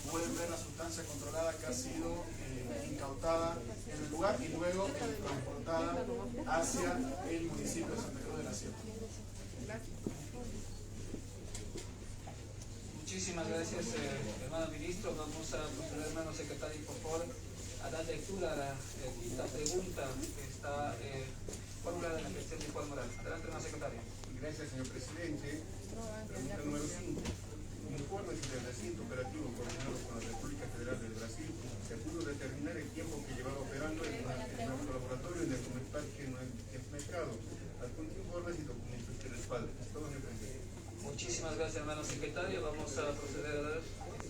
pueden ver la sustancia controlada que ha sido incautada en el lugar y luego transportada hacia el municipio de Santa Cruz de la Sierra. Muchísimas gracias, hermano ministro. Vamos a proceder, hermano secretario, por favor, a dar lectura a la quinta pregunta que está formulada en la petición de Juan Morales. Adelante, hermano secretario. Gracias, señor presidente. Pregunta número 5. Informe sobre el recinto operativo coordinado con la República Federal del Brasil, se pudo determinar el tiempo que llevaba operando en nuestro laboratorio en el Parque Mercado. Adjunto informes y documentos que respalden. Todo, señor presidente. Muchísimas gracias, hermano secretario. Vamos a proceder a dar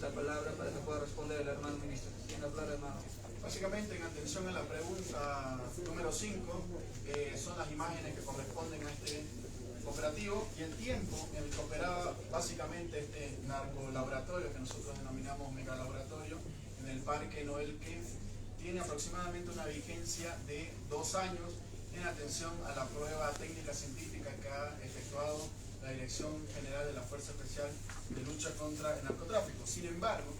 la palabra para que pueda responder el hermano ministro. Tiene la palabra, hermano. Básicamente, en atención a la pregunta número 5, son las imágenes que corresponden a este operativo y el tiempo en el que operaba básicamente este narcolaboratorio que nosotros denominamos megalaboratorio en el Parque Noel, que tiene aproximadamente una vigencia de 2 años en atención a la prueba técnica científica que ha efectuado la Dirección General de la Fuerza Especial de Lucha contra el Narcotráfico. Sin embargo,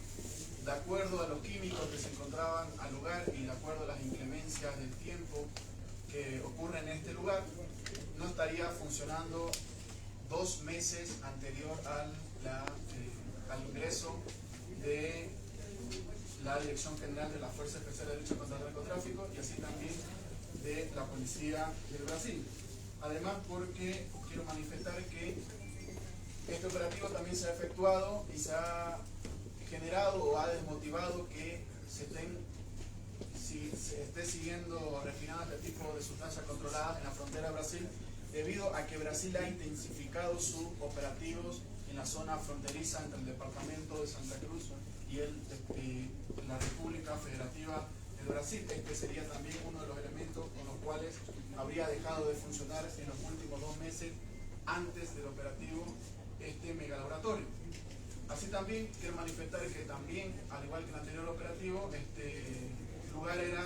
de acuerdo a los químicos que se encontraban al lugar y de acuerdo a las inclemencias del tiempo que ocurre en este lugar, no estaría funcionando 2 meses anterior al ingreso de la Dirección General de la Fuerza Especial de Lucha contra el Narcotráfico y así también de la Policía del Brasil. Además, porque quiero manifestar que este operativo también se ha efectuado y se ha generado o ha desmotivado que se esté siguiendo refinando este tipo de sustancias controladas en la frontera de Brasil, debido a que Brasil ha intensificado sus operativos en la zona fronteriza entre el departamento de Santa Cruz y la República Federativa del Brasil. Este sería también uno de los elementos con los cuales habría dejado de funcionar en los últimos 2 meses antes del operativo este megalaboratorio. Así también quiero manifestar que también, al igual que el anterior operativo, este lugar era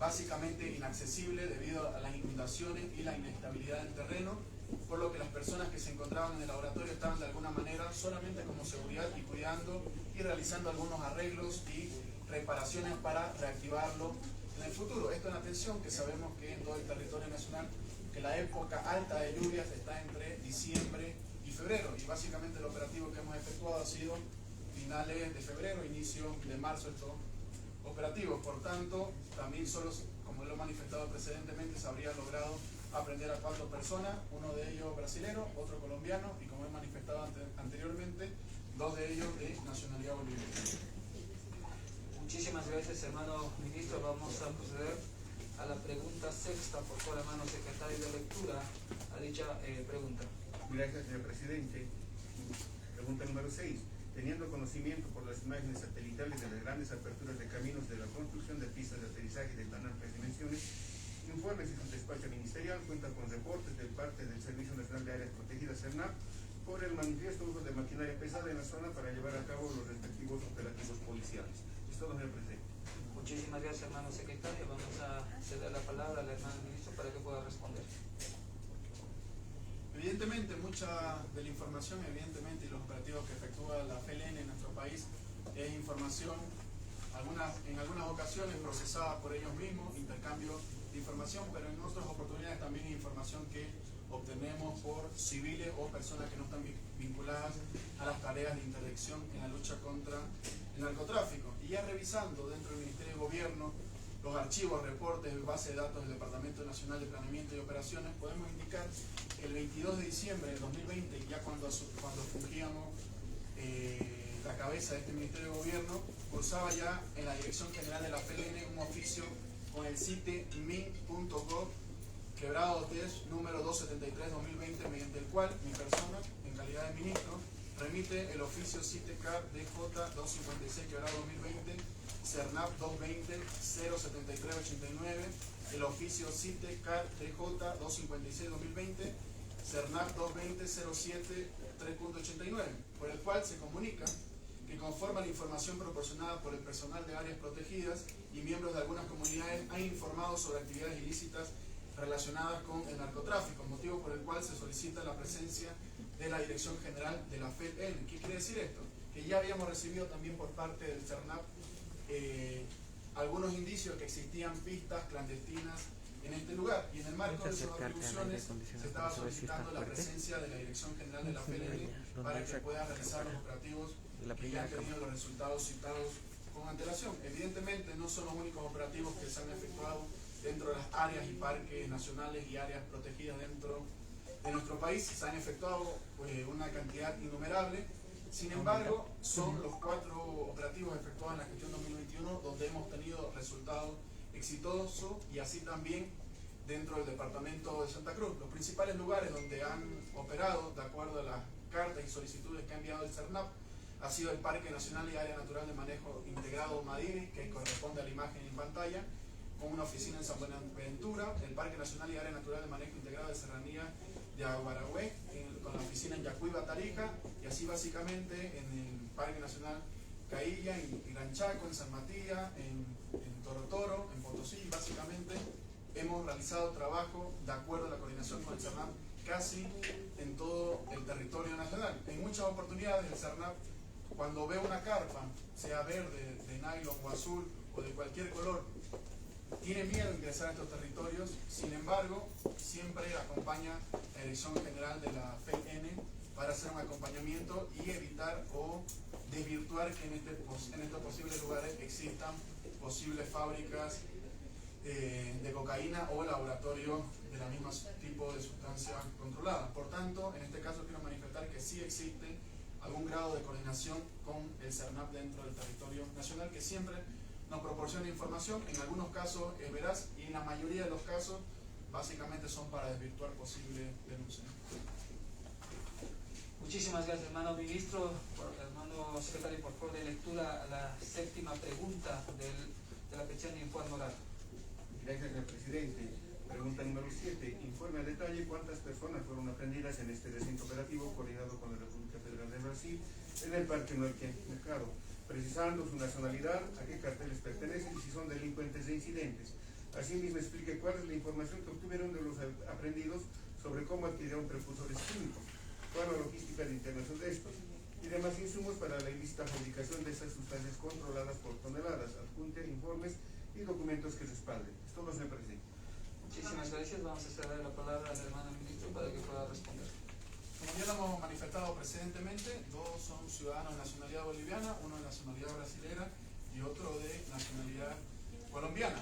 básicamente inaccesible debido a las inundaciones y la inestabilidad del terreno, por lo que las personas que se encontraban en el laboratorio estaban de alguna manera solamente como seguridad y cuidando y realizando algunos arreglos y reparaciones para reactivarlo en el futuro. Esto en atención que sabemos que en todo el territorio nacional que la época alta de lluvias está entre diciembre y febrero, y básicamente el operativo que hemos efectuado ha sido finales de febrero, inicio de marzo estos operativos. Por tanto, también solo, como lo he manifestado precedentemente, se habría logrado aprender a 4 personas, uno de ellos brasilero, otro colombiano y, como he manifestado anteriormente, 2 de ellos de nacionalidad boliviana. Muchísimas gracias, hermano ministro. Vamos a proceder a la pregunta sexta. Por favor, hermano secretario de lectura, a dicha pregunta. Gracias, señor presidente. Pregunta número 6. Teniendo conocimiento por las imágenes satelitales de las grandes aperturas de caminos de la construcción de pistas de aterrizaje de tan amplias dimensiones, informes y su despacho ministerial cuenta con reportes de parte del Servicio Nacional de Áreas Protegidas, SERNAP, por el manifiesto uso de maquinaria pesada en la zona para llevar a cabo los respectivos operativos policiales. Es todo, señor presidente. Muchísimas gracias, hermano secretario. Vamos a ceder la palabra al hermano ministro para que pueda responder. Evidentemente, mucha de la información, y los operativos que efectúa la FLN en nuestro país es información, en algunas ocasiones procesada por ellos mismos, intercambio de información, pero en otras oportunidades también información que obtenemos por civiles o personas que no están vinculadas a las tareas de interdicción en la lucha contra el narcotráfico. Y ya revisando dentro del Ministerio de Gobierno los archivos, reportes, base de datos del Departamento Nacional de Planeamiento y Operaciones, podemos indicar que el 22 de diciembre del 2020, ya cuando fungíamos la cabeza de este Ministerio de Gobierno, cursaba ya en la Dirección General de la FLN un oficio con el CITE min.gov, quebrado TES número 273-2020, mediante el cual mi persona, en calidad de ministro, remite el oficio CITE-CAR DJ 256, quebrado 2020, CERNAP 220-07389, el oficio CITE-CAR DJ 256-2020, CERNAP 220-07-3.89, por el cual se comunica que conforme a la información proporcionada por el personal de áreas protegidas y miembros de algunas comunidades han informado sobre actividades ilícitas relacionadas con el narcotráfico, motivo por el cual se solicita la presencia de la Dirección General de la FLN. ¿Qué quiere decir esto? Que ya habíamos recibido también por parte del CERNAP algunos indicios que existían pistas clandestinas en este lugar, y en el marco de sus atribuciones se estaba solicitando la presencia de la Dirección General de la FLN para que pueda realizar los operativos que ya han tenido los resultados citados con antelación. Evidentemente no son los únicos operativos que se han efectuado dentro de las áreas y parques nacionales y áreas protegidas dentro de nuestro país. Se han efectuado una cantidad innumerable. Sin embargo, son los 4 operativos efectuados en la gestión 2021 donde hemos tenido resultados exitosos, y así también dentro del departamento de Santa Cruz. Los principales lugares donde han operado, de acuerdo a las cartas y solicitudes que ha enviado el CERNAP, ha sido el Parque Nacional y Área Natural de Manejo Integrado Madiri, que corresponde a la imagen en pantalla, con una oficina en San Buenaventura, el Parque Nacional y Área Natural de Manejo Integrado de Serranía de Aguaragüe, con la oficina en Yacuiba, Tarija, y así básicamente en el Parque Nacional Cailla, en Gran Chaco, en San Matías, en Toro, en Potosí. Básicamente hemos realizado trabajo de acuerdo a la coordinación con el CERNAP casi en todo el territorio nacional. En muchas oportunidades el CERNAP, cuando ve una carpa, sea verde, de nylon o azul o de cualquier color, tiene miedo de ingresar a estos territorios. Sin embargo, siempre acompaña la Dirección General de la FLN para hacer un acompañamiento y evitar o desvirtuar que en estos posibles lugares existan posibles fábricas de cocaína o laboratorio de la misma tipo de sustancia controlada. Por tanto, en este caso quiero manifestar que sí existe algún grado de coordinación con el CERNAP dentro del territorio nacional, que siempre nos proporciona información. En algunos casos es veraz y en la mayoría de los casos básicamente son para desvirtuar posible denuncia. Muchísimas gracias, hermano ministro. Hermano secretario, por favor, de lectura a la séptima pregunta de la petición de informe oral. Gracias, señor presidente. Pregunta número 7. Informe a detalle cuántas personas fueron aprendidas en este recinto operativo coordinado con la República Federal de Brasil en el Parque Neuquén Mercado, precisando su nacionalidad, a qué carteles pertenecen y si son delincuentes e incidentes. Asimismo, explique cuál es la información que obtuvieron de los aprendidos sobre cómo adquirieron precursores químicos, cuál es la logística de internación de estos y demás insumos para la ilícita fabricación de estas sustancias controladas por toneladas. Adjunte informes y documentos que respalden. Es todo, señor presidente. Muchísimas gracias. Vamos a ceder la palabra al hermano ministro para que pueda responder. Como ya lo hemos manifestado precedentemente, dos son ciudadanos de nacionalidad boliviana, uno de nacionalidad brasilera y otro de nacionalidad colombiana.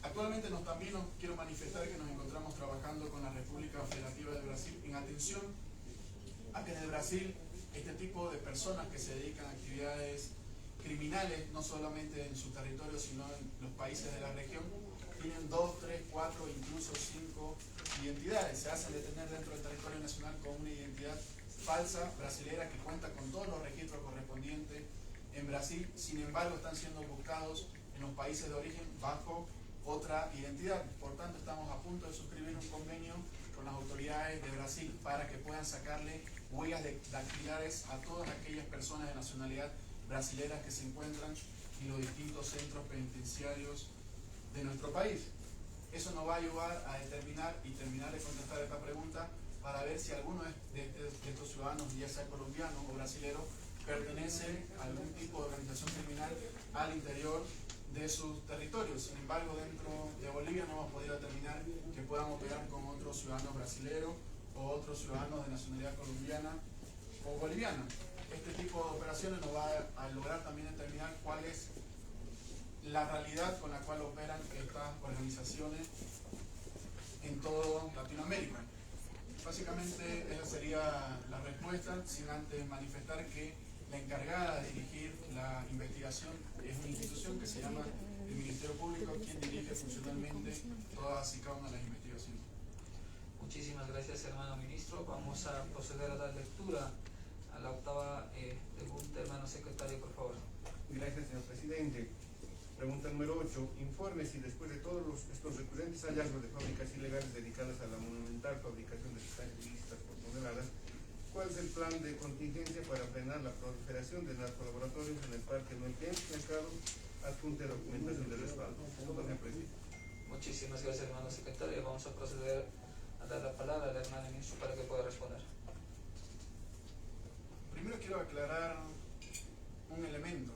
Actualmente también quiero manifestar que nos encontramos trabajando con la República Federativa de Brasil en atención a que en el Brasil este tipo de personas que se dedican a actividades criminales, no solamente en su territorio, sino en los países de la región, tienen 2, 3, 4, incluso 5 identidades. Se hacen detener dentro del territorio nacional con una identidad falsa brasilera que cuenta con todos los registros correspondientes en Brasil. Sin embargo, están siendo buscados en los países de origen bajo otra identidad. Por tanto, estamos a punto de suscribir un convenio con las autoridades de Brasil para que puedan sacarle huellas dactilares a todas aquellas personas de nacionalidad brasileras que se encuentran en los distintos centros penitenciarios de nuestro país. Eso nos va a ayudar a determinar y terminar de contestar esta pregunta para ver si alguno de estos ciudadanos, ya sea colombiano o brasilero, pertenece a algún tipo de organización criminal al interior de sus territorios. Sin embargo, dentro de Bolivia no hemos podido determinar que puedan operar con otros ciudadanos brasileros o otros ciudadanos de nacionalidad colombiana o boliviana. Este tipo de operaciones nos va a lograr también determinar cuál es la realidad con la cual operan estas organizaciones en toda Latinoamérica. Básicamente esa sería la respuesta, sin antes manifestar que la encargada de dirigir la investigación es una institución que se llama el Ministerio Público, quien dirige funcionalmente todas y cada una de las investigaciones. Muchísimas gracias, hermano ministro. Vamos a proceder a dar lectura a la octava pregunta. Hermano secretario, por favor. Gracias, señor presidente. Pregunta número 8. Informe si después de todos estos recurrentes hallazgos de fábricas ilegales dedicadas a la monumental fabricación de sustancias ilícitas por toneladas, ¿cuál es el plan de contingencia para frenar la proliferación de narcolaboratorios en el Parque Neuquén Mercado? Adjunte documentación de respaldo. Todo, señor presidente. Muchísimas gracias, hermano secretario. Vamos a proceder a dar la palabra al hermano ministro para que pueda responder. Primero quiero aclarar un elemento.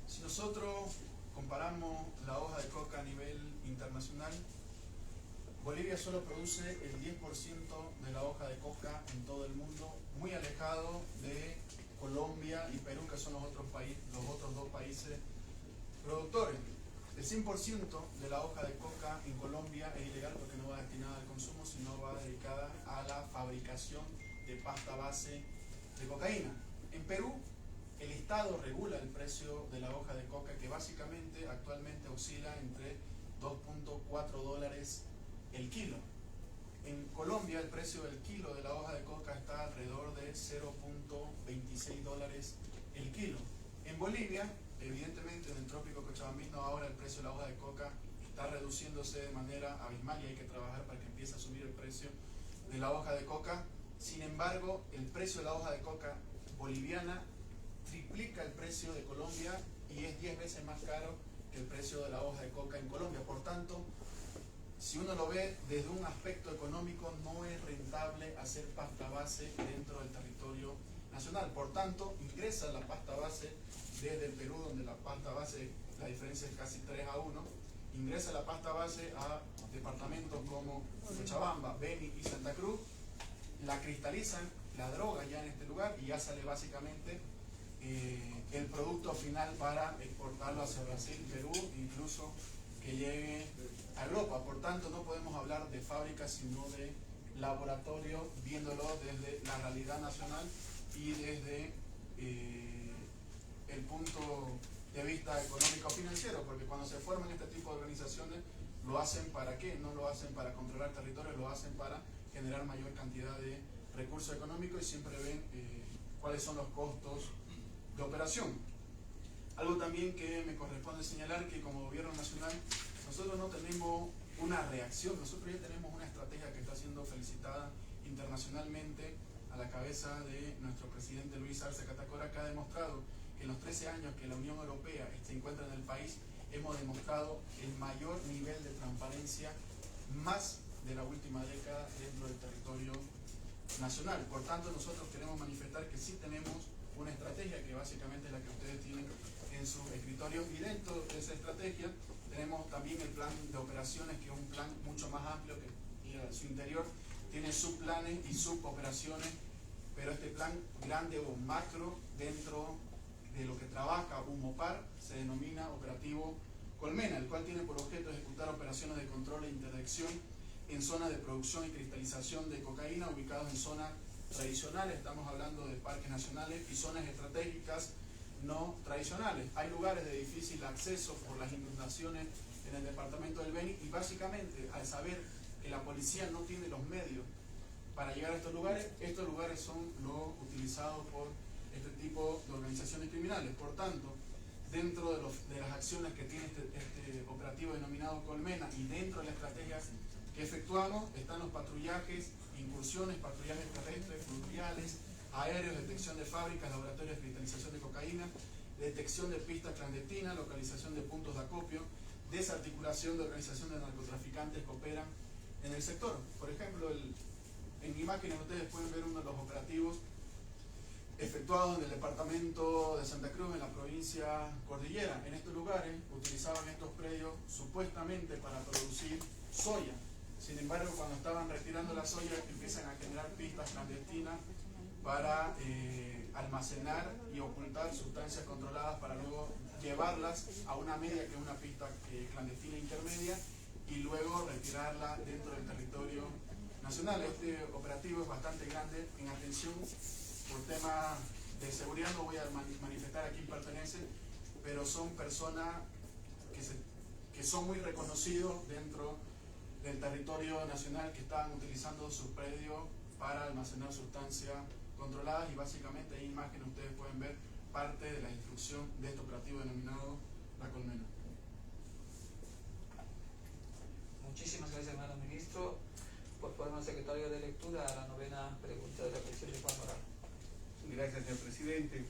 Si nosotros comparamos la hoja de coca a nivel internacional, Bolivia solo produce el 10% de la hoja de coca en todo el mundo, muy alejado de Colombia y Perú, que son los otros dos países productores. El 100% de la hoja de coca en Colombia es ilegal porque no va destinada al consumo, sino va dedicada a la fabricación de pasta base de cocaína. En Perú, el Estado regula el precio de la hoja de coca, que básicamente actualmente oscila entre 2.4 dólares el kilo. En Colombia el precio del kilo de la hoja de coca está alrededor de 0.26 dólares el kilo. En Bolivia, evidentemente en el trópico cochabambino ahora el precio de la hoja de coca está reduciéndose de manera abismal y hay que trabajar para que empiece a subir el precio de la hoja de coca. Sin embargo, el precio de la hoja de coca boliviana triplica el precio de Colombia y es 10 veces más caro que el precio de la hoja de coca en Colombia. Por tanto, si uno lo ve desde un aspecto económico, no es rentable hacer pasta base dentro del territorio nacional. Por tanto, ingresa la pasta base desde el Perú, donde la pasta base, la diferencia es casi 3-1, ingresa la pasta base a departamentos como Cochabamba, Beni y Santa Cruz, la cristalizan, la drogan ya en este lugar y ya sale básicamente el producto final para exportarlo hacia Brasil, Perú, incluso que llegue a Europa. Por tanto, no podemos hablar de fábrica, sino de laboratorio, viéndolo desde la realidad nacional y desde el punto de vista económico-financiero, porque cuando se forman este tipo de organizaciones, ¿lo hacen para qué? No lo hacen para controlar territorios, lo hacen para generar mayor cantidad de recursos económicos y siempre ven cuáles son los costos de operación. Algo también que me corresponde señalar, que como gobierno nacional nosotros no tenemos una reacción, nosotros ya tenemos una estrategia que está siendo felicitada internacionalmente a la cabeza de nuestro presidente Luis Arce Catacora, que ha demostrado que en los 13 años que la Unión Europea se encuentra en el país, hemos demostrado el mayor nivel de transparencia más de la última década dentro del territorio nacional. Por tanto, nosotros queremos manifestar que sí tenemos una estrategia que básicamente es la que ustedes tienen en sus escritorios, y dentro de esa estrategia tenemos también el plan de operaciones, que es un plan mucho más amplio, que en su interior tiene subplanes y suboperaciones, pero este plan grande o macro dentro de lo que trabaja UMOPAR se denomina Operativo Colmena, el cual tiene por objeto ejecutar operaciones de control e interdicción en zonas de producción y cristalización de cocaína ubicados en zonas tradicionales, estamos hablando de parques nacionales, y zonas estratégicas no tradicionales. Hay lugares de difícil acceso por las inundaciones en el departamento del Beni, y básicamente al saber que la policía no tiene los medios para llegar a estos lugares son los utilizados por este tipo de organizaciones criminales. Por tanto, dentro de las acciones que tiene este operativo denominado Colmena, y dentro de la estrategia que efectuamos, están los patrullajes, incursiones, patrullajes terrestres, fluviales, aéreos, detección de fábricas, laboratorios de cristalización de cocaína, detección de pistas clandestinas, localización de puntos de acopio, desarticulación de organizaciones de narcotraficantes que operan en el sector. Por ejemplo, en imágenes ustedes pueden ver uno de los operativos efectuados en el departamento de Santa Cruz, en la provincia Cordillera. En estos lugares utilizaban estos predios supuestamente para producir soya. Sin embargo, cuando estaban retirando la soya, empiezan a generar pistas clandestinas para almacenar y ocultar sustancias controladas, para luego llevarlas a una media, que es una pista clandestina intermedia, y luego retirarla dentro del territorio nacional. Este operativo es bastante grande. En atención, por tema de seguridad no voy a manifestar a quién pertenece, pero son personas que son muy reconocidos dentro del territorio nacional, que estaban utilizando sus predios para almacenar sustancias controladas, y básicamente en imágenes ustedes pueden ver parte de la instrucción de este operativo denominado La Colmena. Muchísimas gracias, hermano ministro. Por favor, secretario de lectura a la novena pregunta de la Comisión de Juan Moral. Gracias, señor presidente.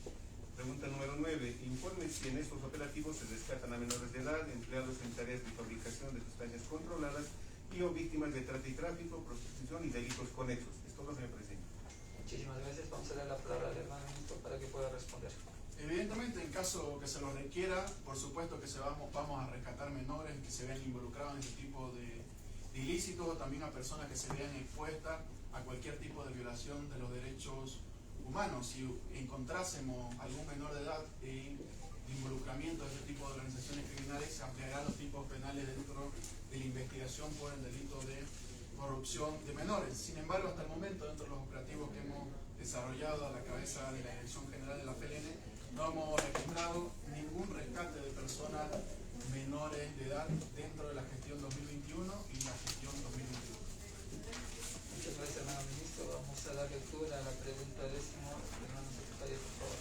Pregunta número 9. Informe si en estos operativos se rescatan a menores de edad empleados en tareas de fabricación de sustancias controladas y o víctimas de trata y tráfico, prostitución y delitos conexos. Es todo, señor presidente. Muchísimas gracias. Vamos a dar la palabra al hermano ministro para que pueda responder. Evidentemente, en caso que se lo requiera, por supuesto que vamos a rescatar menores que se vean involucrados en este tipo de ilícitos, o también a personas que se vean expuestas a cualquier tipo de violación de los derechos humanos. Si encontrásemos algún menor de edad en involucramiento de este tipo de organizaciones criminales, se ampliarán los tipos penales dentro de la investigación por el delito de corrupción de menores. Sin embargo, hasta el momento, dentro de los operativos que hemos desarrollado a la cabeza de la Dirección General de la FLN, no hemos registrado ningún rescate de personas menores de edad dentro de la gestión 2021 y la gestión 2022. Muchas gracias, hermano ministro. Vamos a dar lectura a la pregunta 10, hermano secretario, por favor.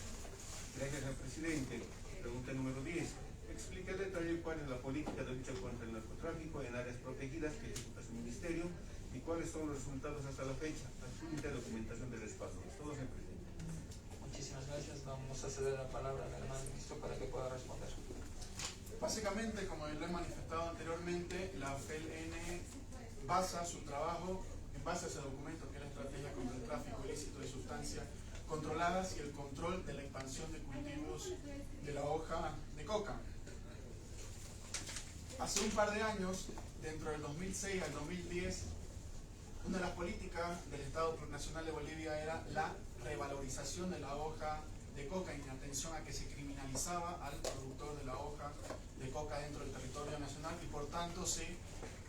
Gracias, señor presidente. Pregunta número 10. Explique el detalle cuál es la política de lucha contra el narcotráfico en áreas protegidas que ejecuta su ministerio y cuáles son los resultados hasta la fecha. Adjunte documentación de respaldo. Es todo, señor presidente. Muchísimas gracias. Vamos a ceder la palabra al hermano ministro para que pueda responder. Básicamente, como lo he manifestado anteriormente, la FLN basa su trabajo en base a ese documento, que es la estrategia contra el tráfico ilícito de sustancias controladas y el control de la expansión de cultivos de la hoja de coca. Hace un par de años, dentro del 2006 al 2010, una de las políticas del Estado Plurinacional de Bolivia era la revalorización de la hoja de coca en atención a que se criminalizaba al productor de la hoja de coca dentro del territorio nacional y por tanto se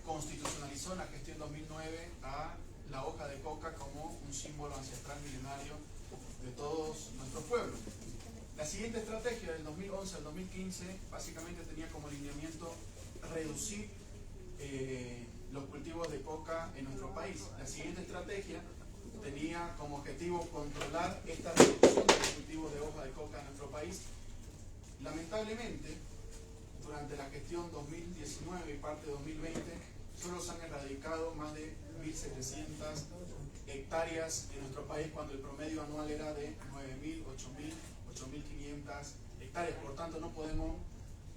constitucionalizó en la gestión 2009 a la hoja de coca como un símbolo ancestral milenario de todos nuestros pueblos. La siguiente estrategia del 2011 al 2015 básicamente tenía como lineamiento reducir los cultivos de coca en nuestro país. La siguiente estrategia tenía como objetivo controlar esta reducción de los cultivos de hoja de coca en nuestro país. Lamentablemente, durante la gestión 2019 y parte de 2020, solo se han erradicado más de 1.700 hectáreas en nuestro país cuando el promedio anual era de 9.000, 8.000, 8.500 hectáreas. Por tanto, no podemos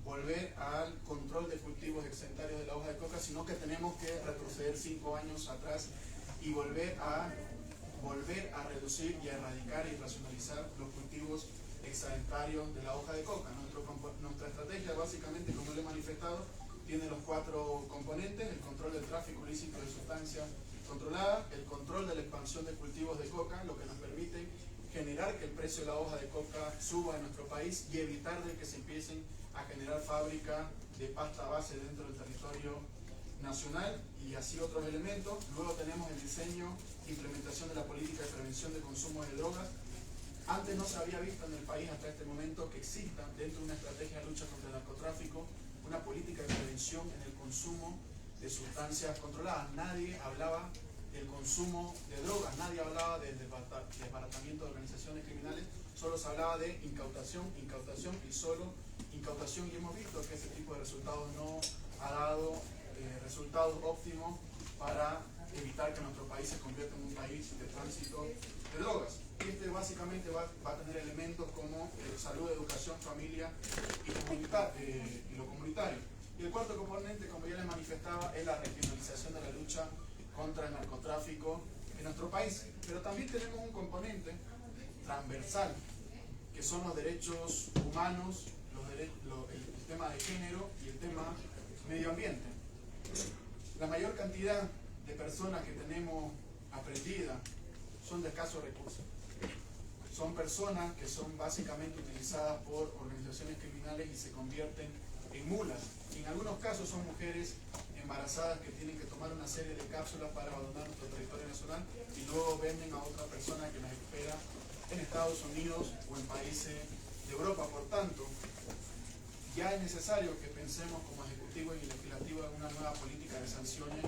volver al control de cultivos exentarios de la hoja de coca, sino que tenemos que retroceder 5 años atrás y volver a reducir y a erradicar y racionalizar los cultivos excedentarios de la hoja de coca. Nuestra estrategia, básicamente, como le he manifestado, tiene los 4 componentes: el control del tráfico ilícito de sustancias controladas, el control de la expansión de cultivos de coca, lo que nos permite generar que el precio de la hoja de coca suba en nuestro país y evitar de que se empiecen a generar fábricas de pasta base dentro del territorio nacional y así otros elementos. Luego tenemos el diseño e implementación de la política de prevención de consumo de drogas. Antes no se había visto en el país hasta este momento que exista dentro de una estrategia de lucha contra el narcotráfico una política de prevención en el consumo de sustancias controladas. Nadie hablaba del consumo de drogas, nadie hablaba del desbaratamiento de organizaciones criminales, solo se hablaba de incautación y solo incautación, y hemos visto que ese tipo de resultados no ha dado resultados óptimos para evitar que nuestro país se convierta en un país de tránsito de drogas. Y este básicamente va a tener elementos como salud, educación, familia y lo comunitario. Y el cuarto componente, como ya les manifestaba, es la regionalización de la lucha contra el narcotráfico en nuestro país. Pero también tenemos un componente transversal, que son los derechos humanos, el tema de género y el tema medio ambiente. La mayor cantidad de personas que tenemos aprendidas son de escasos recursos. Son personas que son básicamente utilizadas por organizaciones criminales y se convierten en mulas. Y en algunos casos son mujeres embarazadas que tienen que tomar una serie de cápsulas para abandonar nuestro territorio nacional y luego venden a otra persona que las espera en Estados Unidos o en países de Europa. Por tanto, ya es necesario que pensemos como Ejecutivo y Legislativo en una nueva política de sanciones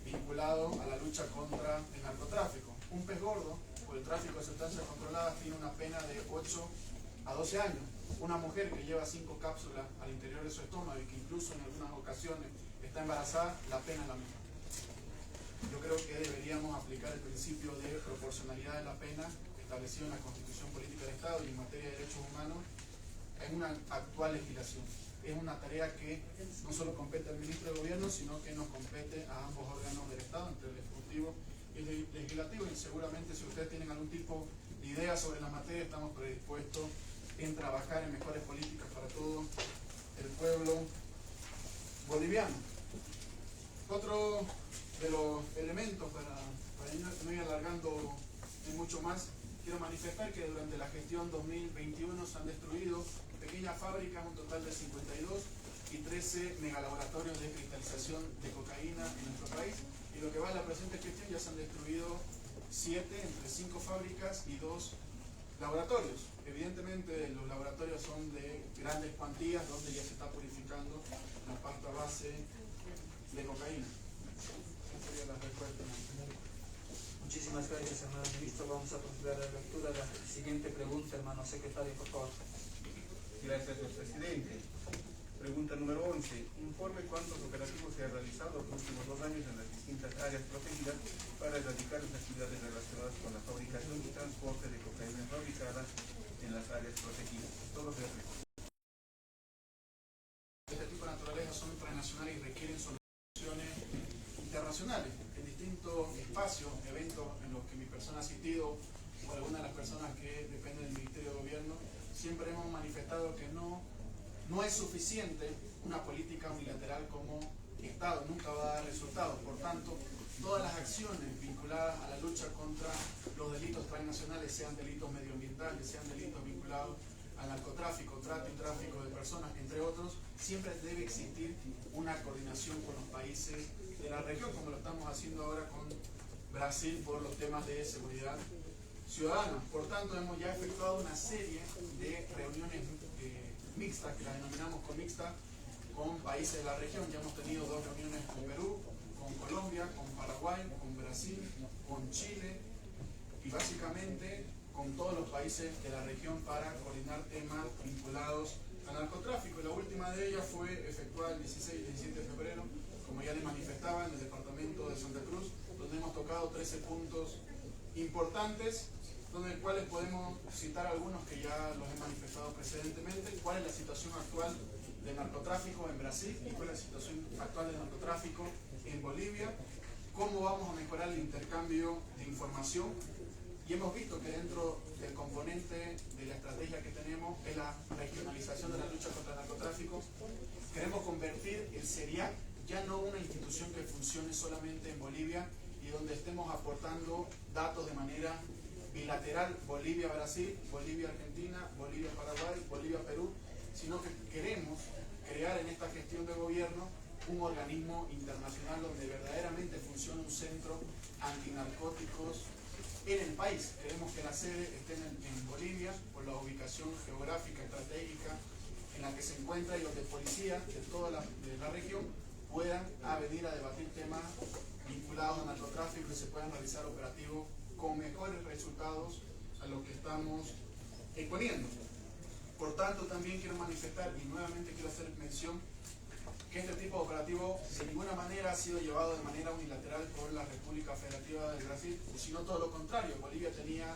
vinculado a la lucha contra el narcotráfico. Un pez gordo por el tráfico de sustancias controladas tiene una pena de 8 a 12 años. Una mujer que lleva 5 cápsulas al interior de su estómago y que incluso en algunas ocasiones está embarazada, la pena es la misma. Yo creo que deberíamos aplicar el principio de proporcionalidad de la pena establecido en la Constitución Política del Estado y en materia de derechos humanos en una actual legislación. Es una tarea que no solo compete al ministro de Gobierno, sino que nos compete a ambos órganos del Estado, entre el Ejecutivo y el Legislativo. Y seguramente si ustedes tienen algún tipo de idea sobre la materia, estamos predispuestos en trabajar en mejores políticas para todo el pueblo boliviano. Otro de los elementos, para no ir alargando mucho más, quiero manifestar que durante la gestión 2021 se han destruido pequeñas fábricas, un total de 52, y 13 megalaboratorios de cristalización de cocaína en nuestro país. Y lo que va a la presente gestión ya se han destruido 7, entre 5 fábricas y 2 laboratorios. Evidentemente los laboratorios son de grandes cuantías donde ya se está purificando la pasta base de cocaína. Esa sería la respuesta. Muchísimas gracias, hermano ministro. Vamos a proceder a la lectura de la siguiente pregunta, hermano secretario, por favor. Gracias, señor presidente. Pregunta número 11. Informe cuántos operativos se han realizado en los últimos 2 años en las distintas áreas protegidas para erradicar las actividades relacionadas con la fabricación y transporte de cocaína fabricada en las áreas protegidas. Todo se recuerda. Este tipo de naturaleza son transnacionales y requieren soluciones internacionales. En distintos espacios, eventos en los que mi persona ha asistido o alguna de las personas que dependen del Ministerio de Gobierno, siempre hemos manifestado que no es suficiente una política unilateral como Estado, nunca va a dar resultados. Por tanto, todas las acciones vinculadas a la lucha contra los delitos transnacionales, sean delitos medioambientales, sean delitos vinculados vinculados al narcotráfico, trata y tráfico de personas, entre otros, siempre debe existir una coordinación con los países de la región, como lo estamos haciendo ahora con Brasil por los temas de seguridad ciudadana. Por tanto, hemos ya efectuado una serie de reuniones mixtas, que las denominamos mixtas, con países de la región. Ya hemos tenido 2 reuniones con Perú, con Colombia, con Paraguay, con Brasil, con Chile y básicamente con todos los países de la región para coordinar temas vinculados al narcotráfico. Y la última de ellas fue efectuada el 16 y 17 de febrero, como ya les manifestaba, en el departamento de Santa Cruz, donde hemos tocado 13 puntos importantes, donde cuales podemos citar algunos que ya los he manifestado precedentemente. ¿Cuál es la situación actual del narcotráfico en Brasil y cuál es la situación actual del narcotráfico en Bolivia? ¿Cómo vamos a mejorar el intercambio de información? Y hemos visto que dentro del componente de la estrategia que tenemos es la regionalización de la lucha contra el narcotráfico. Queremos convertir el CERIAC ya no una institución que funcione solamente en Bolivia y donde estemos aportando datos de manera bilateral, Bolivia-Brasil, Bolivia-Argentina, Bolivia-Paraguay, Bolivia-Perú, sino que queremos crear en esta gestión de gobierno un organismo internacional donde verdaderamente funcione un centro antinarcóticos en el país. Queremos que la sede esté en Bolivia por la ubicación geográfica, estratégica en la que se encuentra y donde policías de toda la región puedan venir a debatir temas vinculados al narcotráfico y se puedan realizar operativos con mejores resultados a lo que estamos exponiendo. Por tanto, también quiero manifestar y nuevamente quiero hacer mención que este tipo de operativo de ninguna manera ha sido llevado de manera unilateral por la República Federativa del Brasil, sino todo lo contrario. Bolivia tenía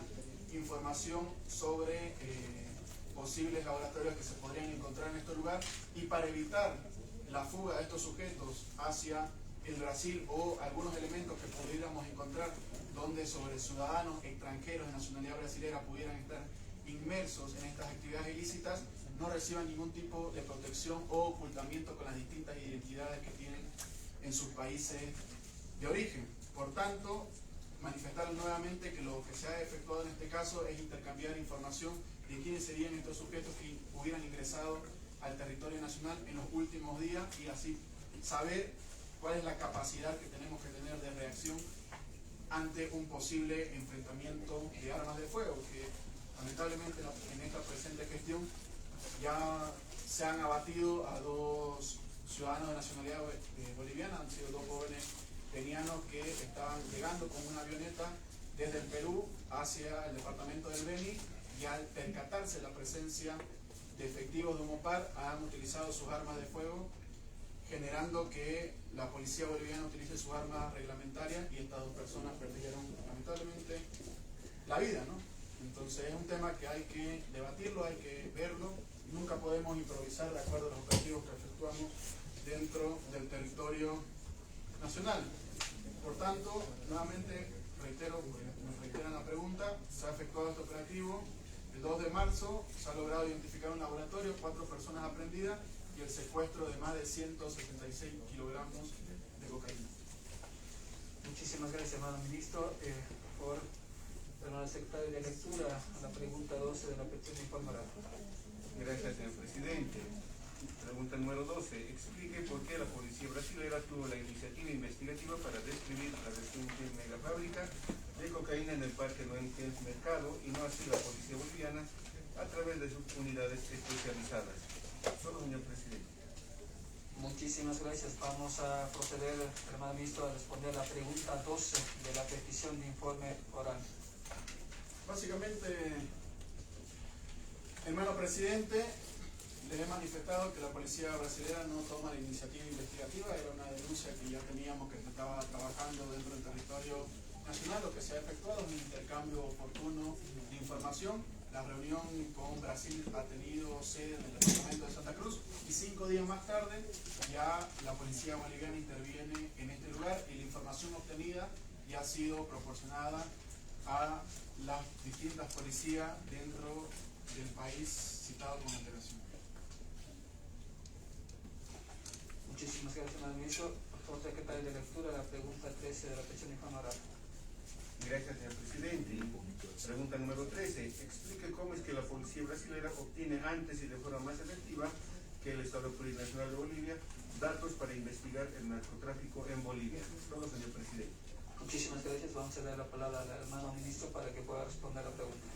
información sobre posibles laboratorios que se podrían encontrar en este lugar y para evitar la fuga de estos sujetos hacia el Brasil o algunos elementos que pudiéramos encontrar donde sobre ciudadanos extranjeros de nacionalidad brasilera pudieran estar inmersos en estas actividades ilícitas, no reciban ningún tipo de protección o ocultamiento con las distintas identidades que tienen en sus países de origen. Por tanto, manifestar nuevamente que lo que se ha efectuado en este caso es intercambiar información de quiénes serían estos sujetos que hubieran ingresado al territorio nacional en los últimos días y así saber cuál es la capacidad que tenemos que tener de reacción ante un posible enfrentamiento de armas de fuego, que lamentablemente en esta presente gestión ya se han abatido a 2 ciudadanos de nacionalidad boliviana, han sido 2 jóvenes kenianos que estaban llegando con una avioneta desde el Perú hacia el departamento del Beni y al percatarse la presencia de efectivos de Umopar han utilizado sus armas de fuego, generando que la policía boliviana utilice sus armas reglamentarias y estas 2 personas perdieron lamentablemente la vida, ¿no? Entonces es un tema que hay que debatirlo, hay que verlo. Nunca podemos improvisar de acuerdo a los objetivos que efectuamos dentro del territorio nacional. Por tanto, nuevamente reitero, porque nos reiteran la pregunta, se ha efectuado este operativo. El 2 de marzo se ha logrado identificar un laboratorio, 4 personas aprendidas y el secuestro de más de 176 kilogramos de cocaína. Muchísimas gracias, hermano ministro. Por hermano secretario de lectura a la pregunta 12 de la petición de informe oral. Gracias, señor presidente. Pregunta número 12. Explique por qué la policía brasilera tuvo la iniciativa investigativa para describir la reciente megafábrica de cocaína en el Parque Núñez Mercado y no así la policía boliviana a través de sus unidades especializadas. Solo, señor presidente. Muchísimas gracias. Vamos a proceder, hermano ministro, a responder la pregunta 12 de la petición de informe oral. Básicamente, hermano presidente, les he manifestado que la policía brasileña no toma la iniciativa investigativa, era una denuncia que ya teníamos que se estaba trabajando dentro del territorio nacional. Lo que se ha efectuado es un intercambio oportuno de información. La reunión con Brasil ha tenido sede en el departamento de Santa Cruz y 5 días más tarde ya la policía boliviana interviene en este lugar y la información obtenida ya ha sido proporcionada a las distintas policías dentro del país citado con antelación. Muchísimas gracias, hermano ministro. Por favor, secretario de lectura, la pregunta 13 de la petición de informe oral. Gracias, señor presidente. Pregunta número 13. Explique cómo es que la policía brasileña obtiene antes y de forma más efectiva que el Estado Plurinacional de Bolivia datos para investigar el narcotráfico en Bolivia. Es todo, señor presidente. Muchísimas gracias. Vamos a dar la palabra al hermano ministro para que pueda responder la pregunta.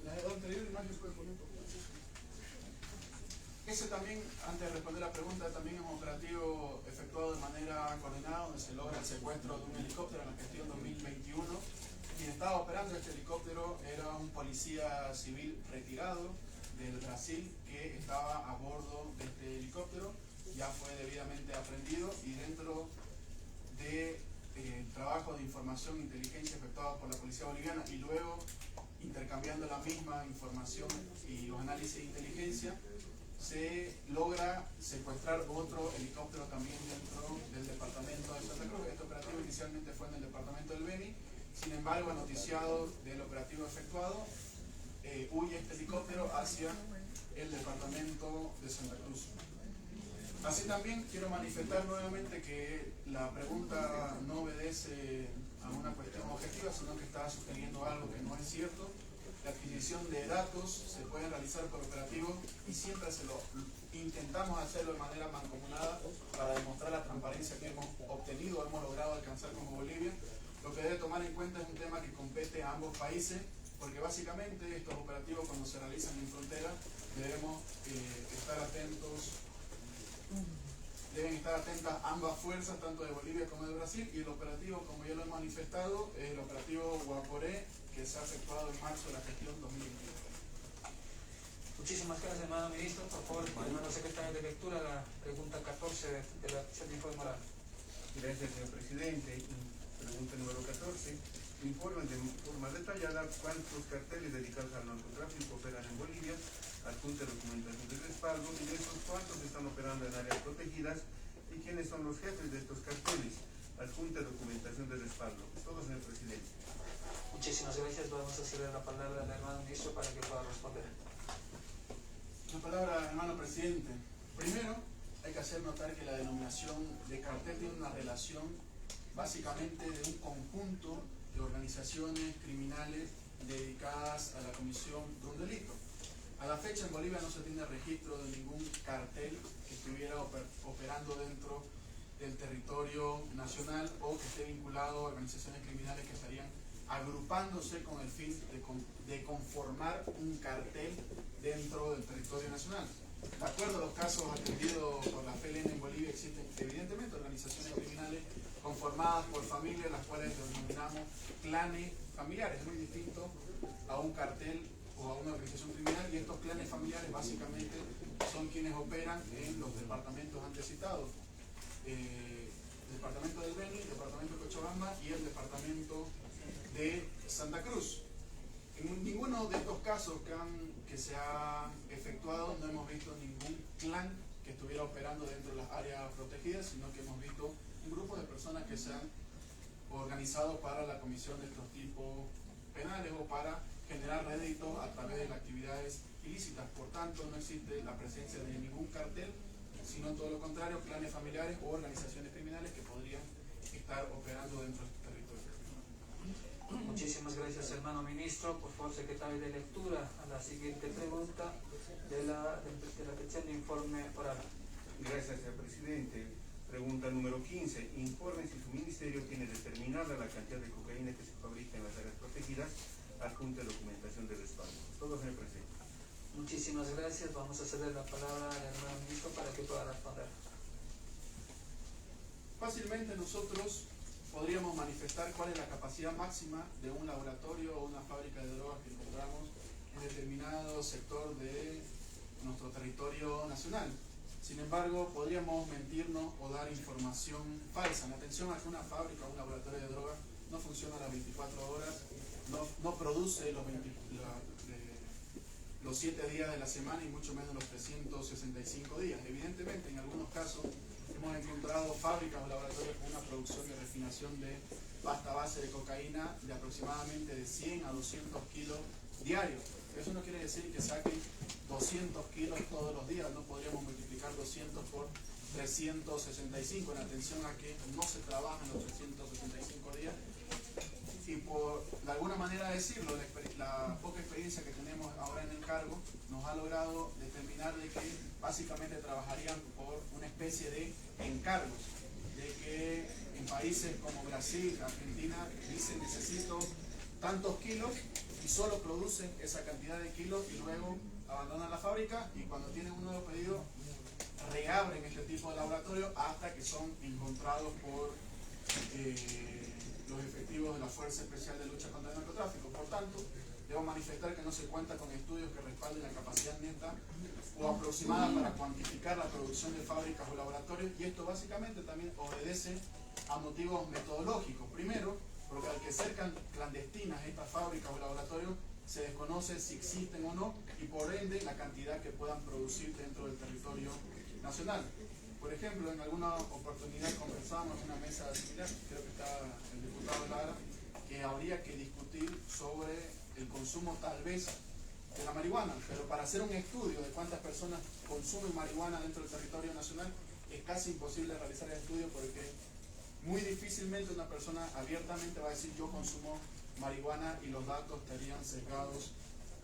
La anterior imagen puede poner, por favor. Ese también, antes de responder la pregunta, también es un operativo efectuado de manera coordinada, donde se logra el secuestro de un helicóptero en la gestión 2021. Quien estaba operando este helicóptero era un policía civil retirado del Brasil que estaba a bordo de este helicóptero. Ya fue debidamente aprendido y dentro de trabajo de información e inteligencia efectuado por la policía boliviana y luego intercambiando la misma información y los análisis de inteligencia, se logra secuestrar otro helicóptero también dentro del departamento de Santa Cruz. Este operativo inicialmente fue en el departamento del Beni, sin embargo, noticiado del operativo efectuado, huye este helicóptero hacia el departamento de Santa Cruz. Así también quiero manifestar nuevamente que la pregunta no obedece a una cuestión objetiva, sino que está sugiriendo algo que no es cierto. La adquisición de datos se puede realizar por operativos y siempre intentamos hacerlo de manera mancomunada para demostrar la transparencia que hemos obtenido, hemos logrado alcanzar como Bolivia. Lo que debe tomar en cuenta es un tema que compete a ambos países, porque básicamente estos operativos cuando se realizan en frontera debemos estar atentos. Deben estar atentas ambas fuerzas, tanto de Bolivia como de Brasil, y el operativo, como ya lo he manifestado, es el operativo Guaporé, que se ha efectuado en marzo de la gestión 2021. Muchísimas gracias, hermano ministro. Por favor, hermano secretario de lectura, la pregunta 14 de la sección de informe oral. Gracias, señor presidente. Pregunta número 14. Informen de forma detallada cuántos carteles dedicados al narcotráfico operan en Bolivia, adjunte documentación de respaldo, y de estos cuántos están operando en áreas protegidas y quiénes son los jefes de estos carteles, adjunte documentación de respaldo. Es todo, señor presidente. Muchísimas gracias. Vamos a ceder la palabra al hermano ministro para que pueda responder. La palabra, hermano presidente. Primero, hay que hacer notar que la denominación de cartel tiene una relación básicamente de un conjunto de organizaciones criminales dedicadas a la comisión de un delito. A la fecha en Bolivia no se tiene registro de ningún cartel que estuviera operando dentro del territorio nacional o que esté vinculado a organizaciones criminales que estarían agrupándose con el fin de conformar un cartel dentro del territorio nacional. De acuerdo a los casos atendidos por la FLN en Bolivia, existen evidentemente organizaciones criminales conformadas por familias, las cuales denominamos clanes familiares, muy distinto a un cartel o a una organización criminal, y estos clanes familiares básicamente son quienes operan en los departamentos antes citados, el departamento del Beni, el departamento de Cochabamba y el departamento de Santa Cruz. En ninguno de estos casos que se ha efectuado no hemos visto ningún clan que estuviera operando dentro de las áreas protegidas, sino que hemos visto un grupo de personas que se han organizado para la comisión de estos tipos penales o para generar réditos a través de las actividades ilícitas. Por tanto, no existe la presencia de ningún cartel, sino todo lo contrario, clanes familiares o organizaciones criminales que podrían estar operando dentro de este territorio. Muchísimas gracias, hermano ministro. Por favor, secretario de lectura, a la siguiente pregunta de la sección de informe oral. Gracias, señor presidente. Pregunta número 15. Informe si su ministerio tiene determinada la cantidad de cocaína que se fabrica en las áreas protegidas, adjunte documentación de respaldo. Todo, señor presidente. Muchísimas gracias. Vamos a ceder la palabra al hermano ministro para que pueda responder. Fácilmente nosotros podríamos manifestar cuál es la capacidad máxima de un laboratorio o una fábrica de drogas que encontramos en determinado sector de nuestro territorio nacional. Sin embargo, podríamos mentirnos o dar información falsa. En atención a que una fábrica o un laboratorio de drogas no funciona a las 24 horas, no produce los 7 días de la semana y mucho menos los 365 días. Evidentemente, en algunos casos hemos encontrado fábricas o laboratorios con una producción y refinación de pasta base de cocaína de aproximadamente de 100 a 200 kilos diarios. Eso no quiere decir que saquen 200 kilos todos los días, no podríamos multiplicar 200 por 365 en atención a que no se trabajan los 365 días Y por de alguna manera decirlo, la poca experiencia que tenemos ahora en el cargo nos ha logrado determinar de que básicamente trabajarían por una especie de encargos, de que en países como Brasil, Argentina, dicen necesito tantos kilos y solo producen esa cantidad de kilos y luego abandonan la fábrica y cuando tienen un nuevo pedido reabren este tipo de laboratorio hasta que son encontrados por los efectivos de la Fuerza Especial de Lucha contra el Narcotráfico. Por tanto, debo manifestar que no se cuenta con estudios que respalden la capacidad neta o aproximada para cuantificar la producción de fábricas o laboratorios, y esto básicamente también obedece a motivos metodológicos. Primero, porque al que ser clandestinas estas fábricas o laboratorios, se desconoce si existen o no y por ende la cantidad que puedan producir dentro del territorio nacional. Por ejemplo, en alguna oportunidad conversábamos en una mesa similar, creo que está el diputado Lara, que habría que discutir sobre el consumo tal vez de la marihuana, pero para hacer un estudio de cuántas personas consumen marihuana dentro del territorio nacional es casi imposible realizar el estudio porque muy difícilmente una persona abiertamente va a decir yo consumo marihuana y los datos estarían sesgados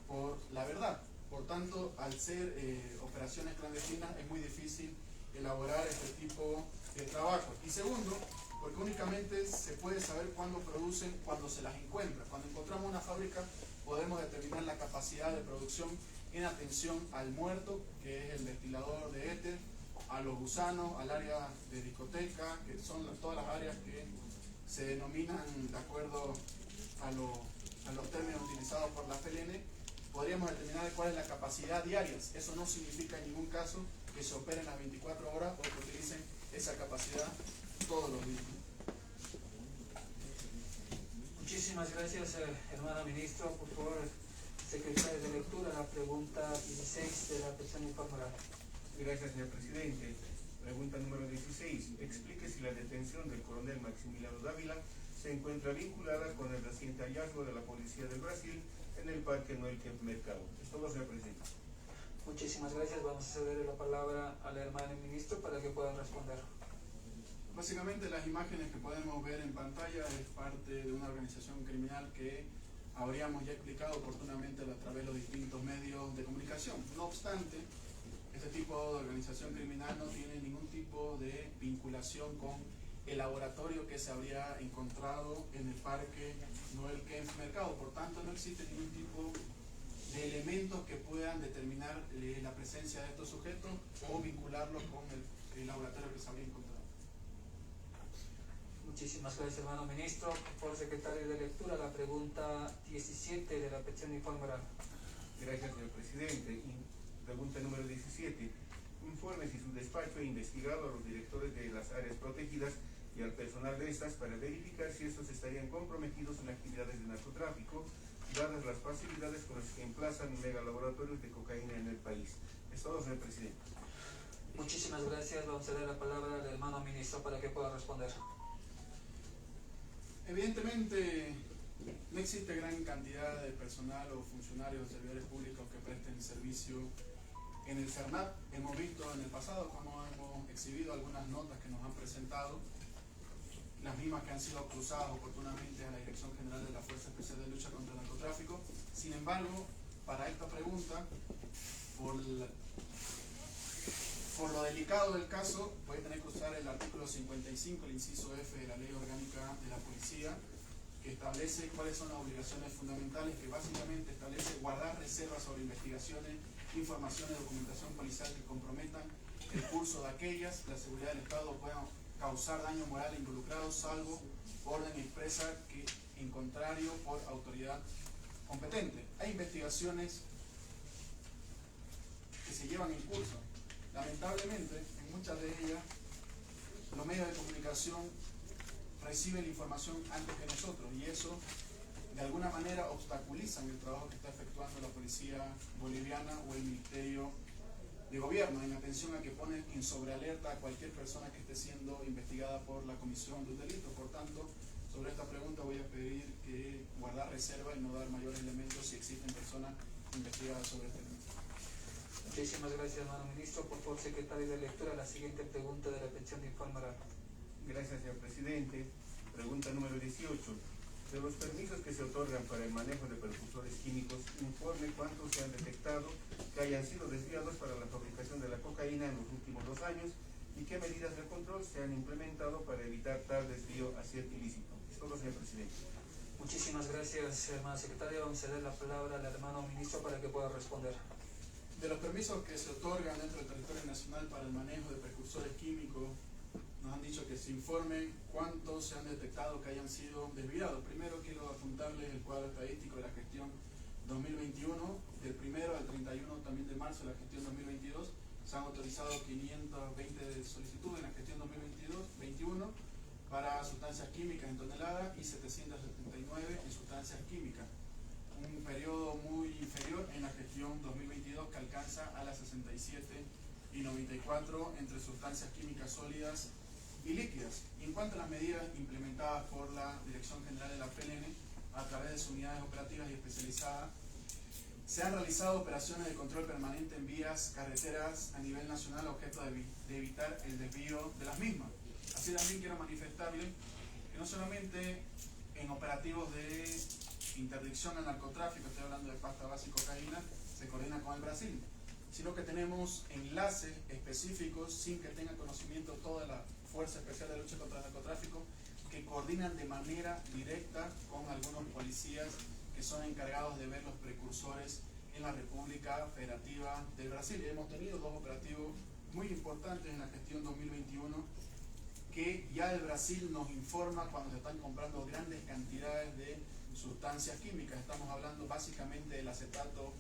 por la verdad. Por tanto, al ser operaciones clandestinas es muy difícil elaborar este tipo de trabajo. Y segundo, porque únicamente se puede saber cuándo producen, cuando se las encuentra. Cuando encontramos una fábrica podemos determinar la capacidad de producción en atención al muerto, que es el destilador de éter, a los gusanos, al área de discoteca, que son todas las áreas que se denominan de acuerdo a los términos utilizados por la FLN. Podríamos determinar cuál es la capacidad diaria. Eso no significa en ningún caso que se operen las 24 horas o que utilicen esa capacidad todos los días. Muchísimas gracias, hermano ministro. Por favor, secretario de lectura, la pregunta 16 de la petición informal. Gracias, señor presidente. Pregunta número 16. Explique si la detención del coronel Maximiliano Dávila se encuentra vinculada con el reciente hallazgo de la Policía del Brasil en el Parque Noel Kemp Mercado. Es todo, señor presidente. Muchísimas gracias. Vamos a cederle la palabra al hermano ministro para que pueda responder. Básicamente las imágenes que podemos ver en pantalla es parte de una organización criminal que habríamos ya explicado oportunamente a través de los distintos medios de comunicación. No obstante, este tipo de organización criminal no tiene ningún tipo de vinculación con el laboratorio que se habría encontrado en el Parque Noel Kemp Mercado. Por tanto, no existe ningún tipo de elementos que puedan determinar la presencia de estos sujetos o vincularlos con el laboratorio que se habría encontrado. Muchísimas gracias, hermano ministro. Por secretario de lectura, la pregunta 17 de la petición informal. Gracias, señor presidente. Pregunta número 17. Informe si su despacho ha investigado a los directores de las áreas protegidas y al personal de estas para verificar si estos estarían comprometidos en actividades de narcotráfico, dadas las facilidades con las que emplazan megalaboratorios de cocaína en el país. Es todo, señor presidente. Muchísimas gracias. Vamos a dar la palabra al hermano ministro para que pueda responder. Evidentemente, no existe gran cantidad de personal o funcionarios de servidores públicos que presten servicio en el CERNAP. Hemos visto en el pasado cómo hemos exhibido algunas notas que nos han presentado, las mismas que han sido cruzadas oportunamente a la Dirección General de la Fuerza Especial de Lucha contra el Narcotráfico. Sin embargo, para esta pregunta, por lo delicado del caso, voy a tener que usar el artículo 55, el inciso F de la Ley Orgánica de la Policía, que establece cuáles son las obligaciones fundamentales, que básicamente establece guardar reservas sobre investigaciones, informaciones, documentación policial que comprometan el curso de aquellas, la seguridad del Estado, puedan causar daño moral involucrado, salvo orden expresa que en contrario por autoridad competente. Hay investigaciones que se llevan en curso. Lamentablemente, en muchas de ellas, los medios de comunicación reciben la información antes que nosotros y eso de alguna manera obstaculizan el trabajo que está efectuando la policía boliviana o el Ministerio de Gobierno en atención a que ponen en sobrealerta a cualquier persona que esté siendo investigada por la comisión de un delito. Por tanto, sobre esta pregunta voy a pedir que guardar reserva y no dar mayores elementos si existen personas investigadas sobre este tema. Muchísimas gracias, hermano ministro. Por favor, secretario de lectura, la siguiente pregunta de la petición de informe oral. Gracias, señor presidente. Pregunta número 18. De los permisos que se otorgan para el manejo de precursores químicos, informe cuántos se han detectado que hayan sido desviados para la fabricación de la cocaína en los últimos 2 años y qué medidas de control se han implementado para evitar tal desvío hacia el ilícito. Es todo, señor presidente. Muchísimas gracias, hermano secretario. Vamos a ceder la palabra al hermano ministro para que pueda responder. De los permisos que se otorgan dentro del territorio nacional para el manejo de precursores químicos, nos han dicho que se informe cuántos se han detectado que hayan sido desviados. Primero quiero apuntarles el cuadro estadístico de la gestión 2021, del 1 al 31 también de marzo de la gestión 2022. Se han autorizado 520 solicitudes en la gestión 2022-21 para sustancias químicas en toneladas y 779 en sustancias químicas. Un periodo muy inferior en la gestión 2022 que alcanza a las 67 y 94 entre sustancias químicas sólidas y líquidas. Y en cuanto a las medidas implementadas por la Dirección General de la PLN a través de sus unidades operativas y especializadas, se han realizado operaciones de control permanente en vías carreteras a nivel nacional a objeto de evitar el desvío de las mismas. Así también quiero manifestarle que no solamente en operativos de interdicción al narcotráfico, estoy hablando de pasta base y cocaína, se coordina con el Brasil, sino que tenemos enlaces específicos sin que tenga conocimiento toda la Fuerza Especial de Lucha contra el Narcotráfico, que coordinan de manera directa con algunos policías que son encargados de ver los precursores en la República Federativa del Brasil. Y hemos tenido 2 operativos muy importantes en la gestión 2021 que ya el Brasil nos informa cuando se están comprando grandes cantidades de sustancias químicas. Estamos hablando básicamente del acetato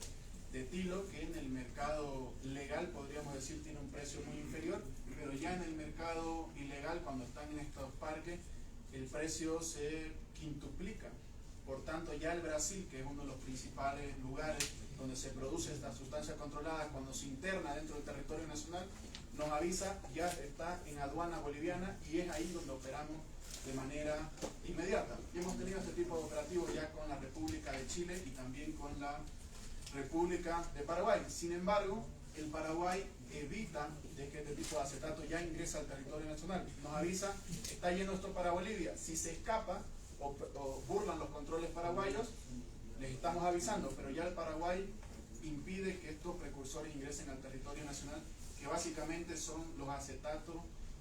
de etilo, que en el mercado legal podríamos decir tiene un precio muy inferior, pero ya en el mercado ilegal, cuando están en estos parques, el precio se quintuplica. Por tanto, ya el Brasil, que es uno de los principales lugares donde se produce esta sustancia controlada, cuando se interna dentro del territorio nacional, nos avisa, ya está en aduana boliviana y es ahí donde operamos de manera inmediata. Y hemos tenido este tipo de operativos ya con la República de Chile y también con la República de Paraguay. Sin embargo, el Paraguay evita de que este tipo de acetato ya ingresa al territorio nacional. Nos avisa, está yendo esto para Bolivia. Si se escapa o burlan los controles paraguayos, les estamos avisando, pero ya el Paraguay impide que estos precursores ingresen al territorio nacional, que básicamente son los acetatos,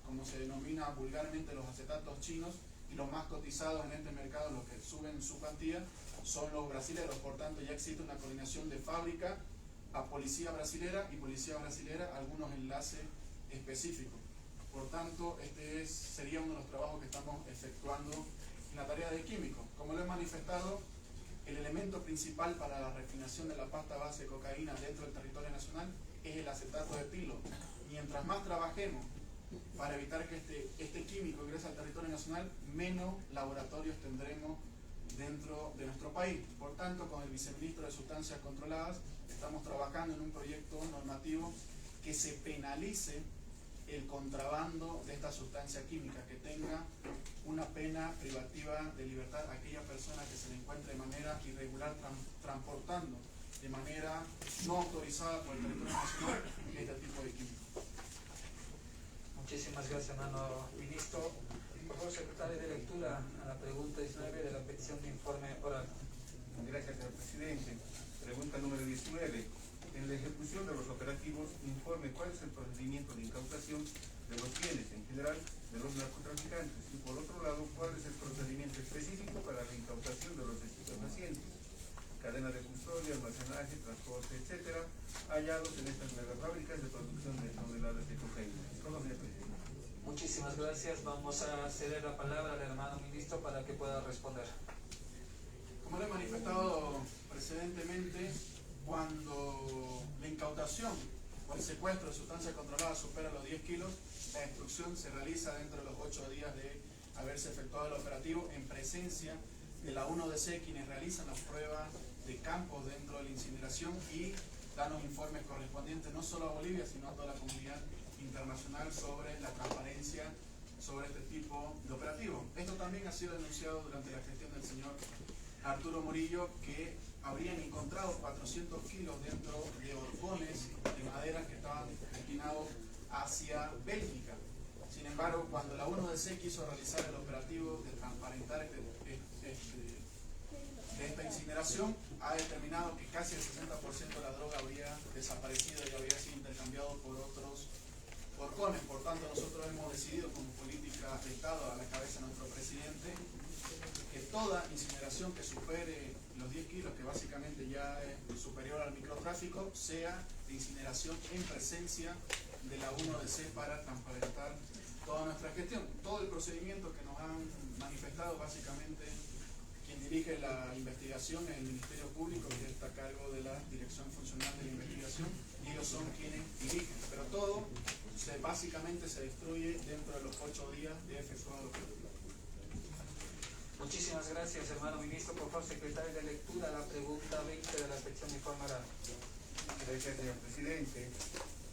como se denomina vulgarmente los acetatos chinos, y los más cotizados en este mercado, los que suben su cuantía, son los brasileros. Por tanto, ya existe una coordinación de fábrica a policía brasilera y policía brasilera, algunos enlaces específicos. Por tanto, este sería uno de los trabajos que estamos efectuando en la tarea de químicos. Como lo he manifestado, el elemento principal para la refinación de la pasta base de cocaína dentro del territorio nacional es el acetato de etilo. Mientras más trabajemos para evitar que este químico ingrese al territorio nacional, menos laboratorios tendremos dentro de nuestro país. Por tanto, con el viceministro de Sustancias Controladas estamos trabajando en un proyecto normativo que se penalice el contrabando de esta sustancia química, que tenga una pena privativa de libertad a aquella persona que se le encuentre de manera irregular transportando de manera no autorizada por el territorio nacional este tipo de químicos. Muchísimas gracias, hermano ministro. Por favor, secretario de lectura a la pregunta 19 de la petición de informe oral. Gracias, señor presidente. Pregunta número 19. En la ejecución de los operativos, informe cuál es el procedimiento de incautación de los bienes en general de los narcotraficantes y, por otro lado, cuál es el procedimiento específico para la incautación de los estupefacientes, cadena de custodia, almacenaje, transporte, etcétera, hallados en estas megafábricas de producción de toneladas de cocaína. Solo, señor presidente. Muchísimas gracias. Vamos a ceder la palabra al hermano ministro para que pueda responder. Como lo he manifestado precedentemente, cuando la incautación o el secuestro de sustancias controladas supera los 10 kilos, la instrucción se realiza dentro de los 8 días de haberse efectuado el operativo en presencia de la 1DC, quienes realizan las pruebas de campo dentro de la incineración y dan los informes correspondientes no solo a Bolivia, sino a toda la comunidad internacional sobre la transparencia sobre este tipo de operativo. Esto también ha sido denunciado durante la gestión del señor Arturo Murillo, que habrían encontrado 400 kilos dentro de horcones de madera que estaban destinados hacia Bélgica. Sin embargo, cuando la 1DC quiso realizar el operativo de transparentar este de esta incineración ha determinado que casi el 60% de la droga habría desaparecido y habría sido intercambiado por otros horcones. Por tanto, nosotros hemos decidido como política de Estado, a la cabeza de nuestro presidente, que toda incineración que supere los 10 kilos, que básicamente ya es superior al microtráfico, sea de incineración en presencia de la 1DC para transparentar toda nuestra gestión. Todo el procedimiento que nos han manifestado, básicamente quien dirige la investigación es el Ministerio Público, que está a cargo de la Dirección Funcional de la Investigación, y ellos son quienes dirigen, pero todo básicamente se destruye dentro de los 8 días de efectuado. Muchísimas gracias, hermano ministro. Por favor, secretario de lectura, la pregunta 20 de la sección informará. Gracias, señor presidente.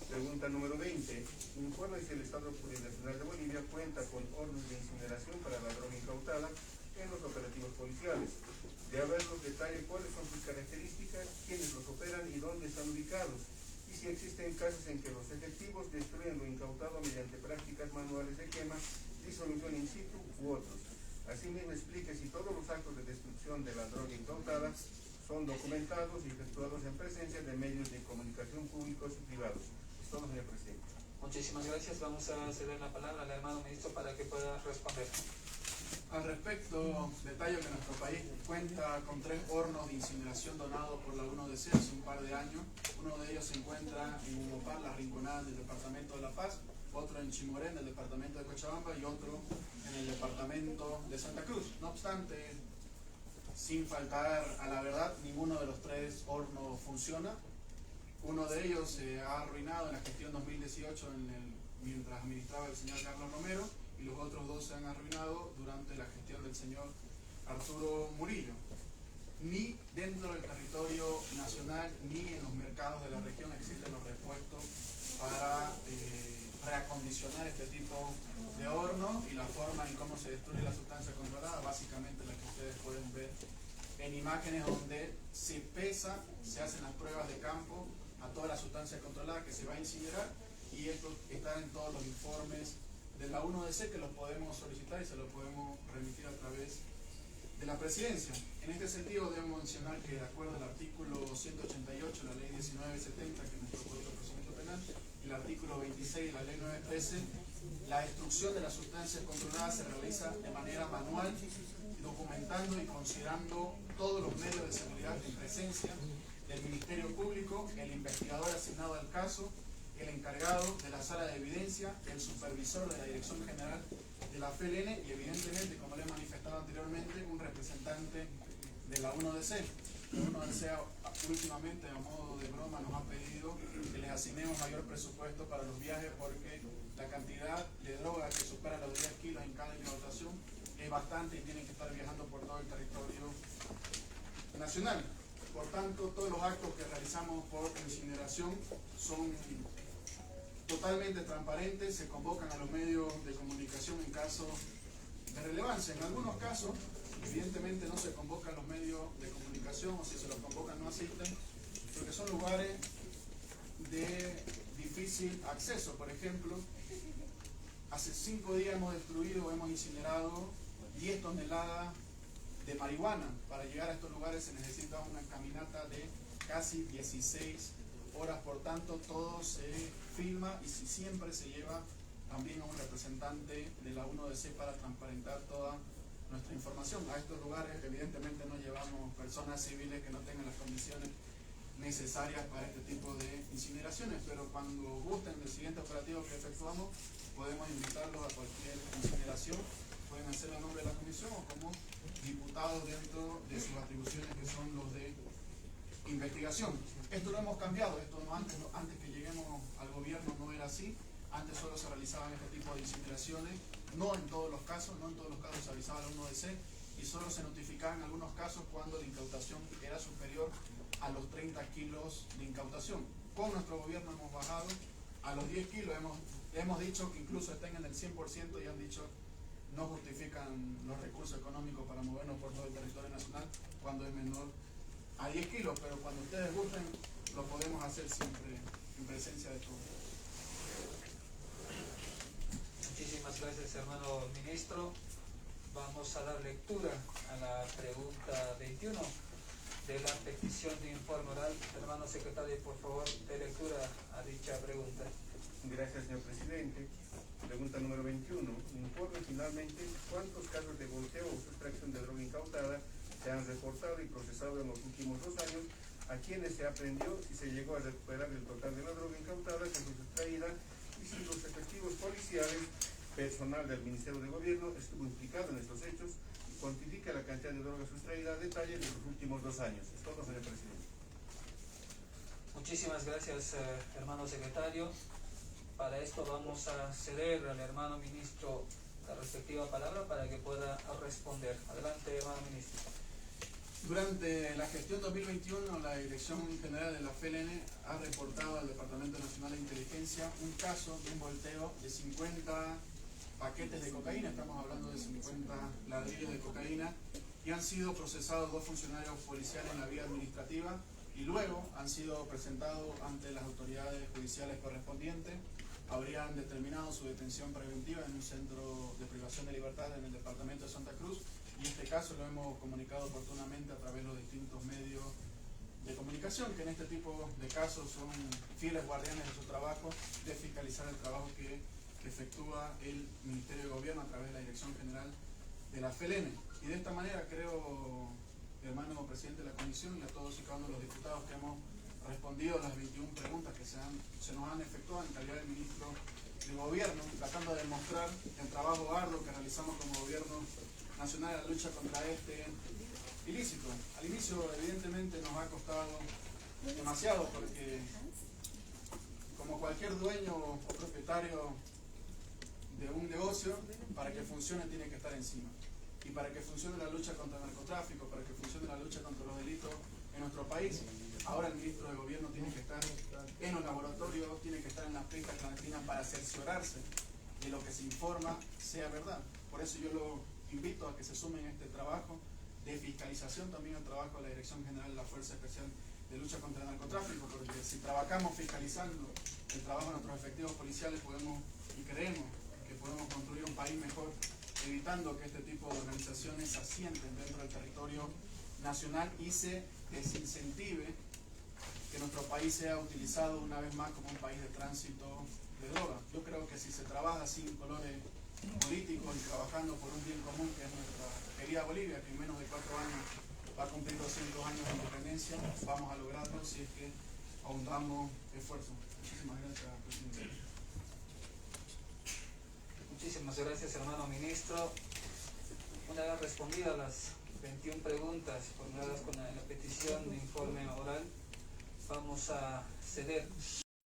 Pregunta número 20. Informe si el Estado Plurinacional de Bolivia cuenta con hornos de incineración para la droga incautada en los operativos policiales. De haber los detalles, cuáles son sus características, quiénes los operan y dónde están ubicados. Y si existen casos en que los efectivos destruyen lo incautado mediante prácticas manuales de quema, disolución in situ u otros. Asimismo, explique si todos los actos de destrucción de la droga incautada son documentados y efectuados en presencia de medios de comunicación públicos y privados. Es todo, señor presidente. Muchísimas gracias. Vamos a ceder la palabra al hermano ministro para que pueda responder. Al respecto, detallo que nuestro país cuenta con 3 hornos de incineración donados por la 1DC hace un par de años. Uno de ellos se encuentra en Humopar, La Rinconada del departamento de La Paz, otro en Chimorén, del departamento de Cochabamba, y otro en el departamento de Santa Cruz. No obstante, sin faltar a la verdad, ninguno de los 3 hornos funciona. Uno de ellos se ha arruinado en la gestión 2018 mientras administraba el señor Carlos Romero, y los otros 2 se han arruinado durante la gestión del señor Arturo Murillo. Ni dentro del territorio nacional ni en los mercados de la región existen los repuestos para reacondicionar este tipo de horno, y la forma en cómo se destruye la sustancia controlada, básicamente la que ustedes pueden ver en imágenes, donde se pesa, se hacen las pruebas de campo a toda la sustancia controlada que se va a incinerar, y esto está en todos los informes de la 1DC que los podemos solicitar y se los podemos remitir a través de la presidencia. En este sentido, debo mencionar que de acuerdo al artículo 188 de la ley 1970, que es nuestro Código de Procedimiento Penal, y el artículo 26 de la ley 913, la destrucción de las sustancias controladas se realiza de manera manual, documentando y considerando todos los medios de seguridad en presencia del Ministerio Público, el investigador asignado al caso, el encargado de la sala de evidencia, el supervisor de la Dirección General de la FLN y, evidentemente, como le he manifestado anteriormente, un representante de la 1DC. La 1DC últimamente, a modo de broma, nos ha pedido que les asignemos mayor presupuesto para los viajes, porque la cantidad de droga que supera los 10 kilos en cada incautación es bastante y tienen que estar viajando por todo el territorio nacional. Por tanto, todos los actos que realizamos por incineración son totalmente transparentes, se convocan a los medios de comunicación en caso de relevancia. En algunos casos, evidentemente, no se convocan los medios de comunicación, o si se los convocan no asisten, porque son lugares de difícil acceso. Por ejemplo, hace 5 días hemos incinerado 10 toneladas de marihuana. Para llegar a estos lugares se necesita una caminata de casi 16 horas, por tanto todo se filma y siempre se lleva también a un representante de la 1DC para transparentar toda nuestra información. A estos lugares evidentemente no llevamos personas civiles que no tengan las condiciones necesarias para este tipo de incineraciones, pero cuando gusten del siguiente operativo que efectuamos, podemos invitarlos a cualquier incineración. Pueden hacerlo a nombre de la comisión o como diputados dentro de sus atribuciones, que son los de investigación. Esto lo hemos cambiado, esto antes que lleguemos al gobierno no era así. Antes solo se realizaban este tipo de incineraciones, no en todos los casos se avisaba la 1DC, y solo se notificaba en algunos casos cuando la incautación era superior a los 30 kilos de incautación. Con nuestro gobierno hemos bajado a los 10 kilos, hemos dicho que incluso estén en el 100%, y han dicho no justifican los recursos económicos para movernos por todo el territorio nacional cuando es menor a 10 kilos, pero cuando ustedes gusten lo podemos hacer siempre en presencia de todos. Muchísimas gracias, hermano ministro. vamos a dar lectura a la pregunta 21 de la petición de informe oral. Hermano secretario, por favor, dé lectura a dicha pregunta. Gracias, señor presidente. Pregunta número 21. Informe finalmente cuántos casos de volteo o sustracción de droga incautada se han reportado y procesado en los últimos 2 años, a quienes se aprendió y se llegó a recuperar el total de la droga incautada que fue sustraída y si los efectivos policiales, personal del Ministerio de Gobierno estuvo implicado en estos hechos y cuantifica la cantidad de droga sustraída a detalle de los últimos 2 años. Es todo, señor presidente. Muchísimas gracias, hermano secretario. Para esto vamos a ceder al hermano ministro la respectiva palabra para que pueda responder. Adelante, hermano ministro. Durante la gestión 2021, la Dirección General de la FLN ha reportado al Departamento Nacional de Inteligencia un caso de un volteo de 50 paquetes de cocaína, estamos hablando de 50 ladrillos de cocaína, y han sido procesados 2 funcionarios policiales en la vía administrativa y luego han sido presentados ante las autoridades judiciales correspondientes. Habrían determinado su detención preventiva en un centro de privación de libertad en el departamento de Santa Cruz, y este caso lo hemos comunicado oportunamente a través de los distintos medios de comunicación, que en este tipo de casos son fieles guardianes de su trabajo, de fiscalizar el trabajo que efectúa el Ministerio de Gobierno a través de la Dirección General de la FLN. Y de esta manera creo, hermano presidente de la comisión, y a todos y cada uno de los diputados que hemos respondido a las 21 preguntas que se nos han efectuado en calidad de ministro de Gobierno, tratando de demostrar el trabajo arduo que realizamos como Gobierno Nacional en la lucha contra este ilícito. Al inicio, evidentemente, nos ha costado demasiado porque, como cualquier dueño o propietario de un negocio, para que funcione tiene que estar encima. Y para que funcione la lucha contra el narcotráfico, para que funcione la lucha contra los delitos en nuestro país, ahora el ministro de Gobierno tiene que estar en los laboratorios, tiene que estar en las pistas clandestinas para cerciorarse de lo que se informa sea verdad. Por eso yo lo invito a que se sumen a este trabajo de fiscalización, también al trabajo de la Dirección General de la Fuerza Especial de Lucha contra el Narcotráfico, porque si trabajamos fiscalizando el trabajo de nuestros efectivos policiales, podemos y creemos que podemos construir un país mejor, evitando que este tipo de organizaciones se asienten dentro del territorio nacional y se desincentive que nuestro país sea utilizado una vez más como un país de tránsito de droga. Yo creo que si se trabaja sin colores políticos y trabajando por un bien común, que es nuestra querida Bolivia, que en menos de 4 años va a cumplir 200 años de independencia, vamos a lograrlo si es que ahondamos esfuerzos. Muchísimas gracias, presidente. Muchísimas gracias, hermano ministro. Una vez respondidas las 21 preguntas formuladas con la petición de informe oral, vamos a ceder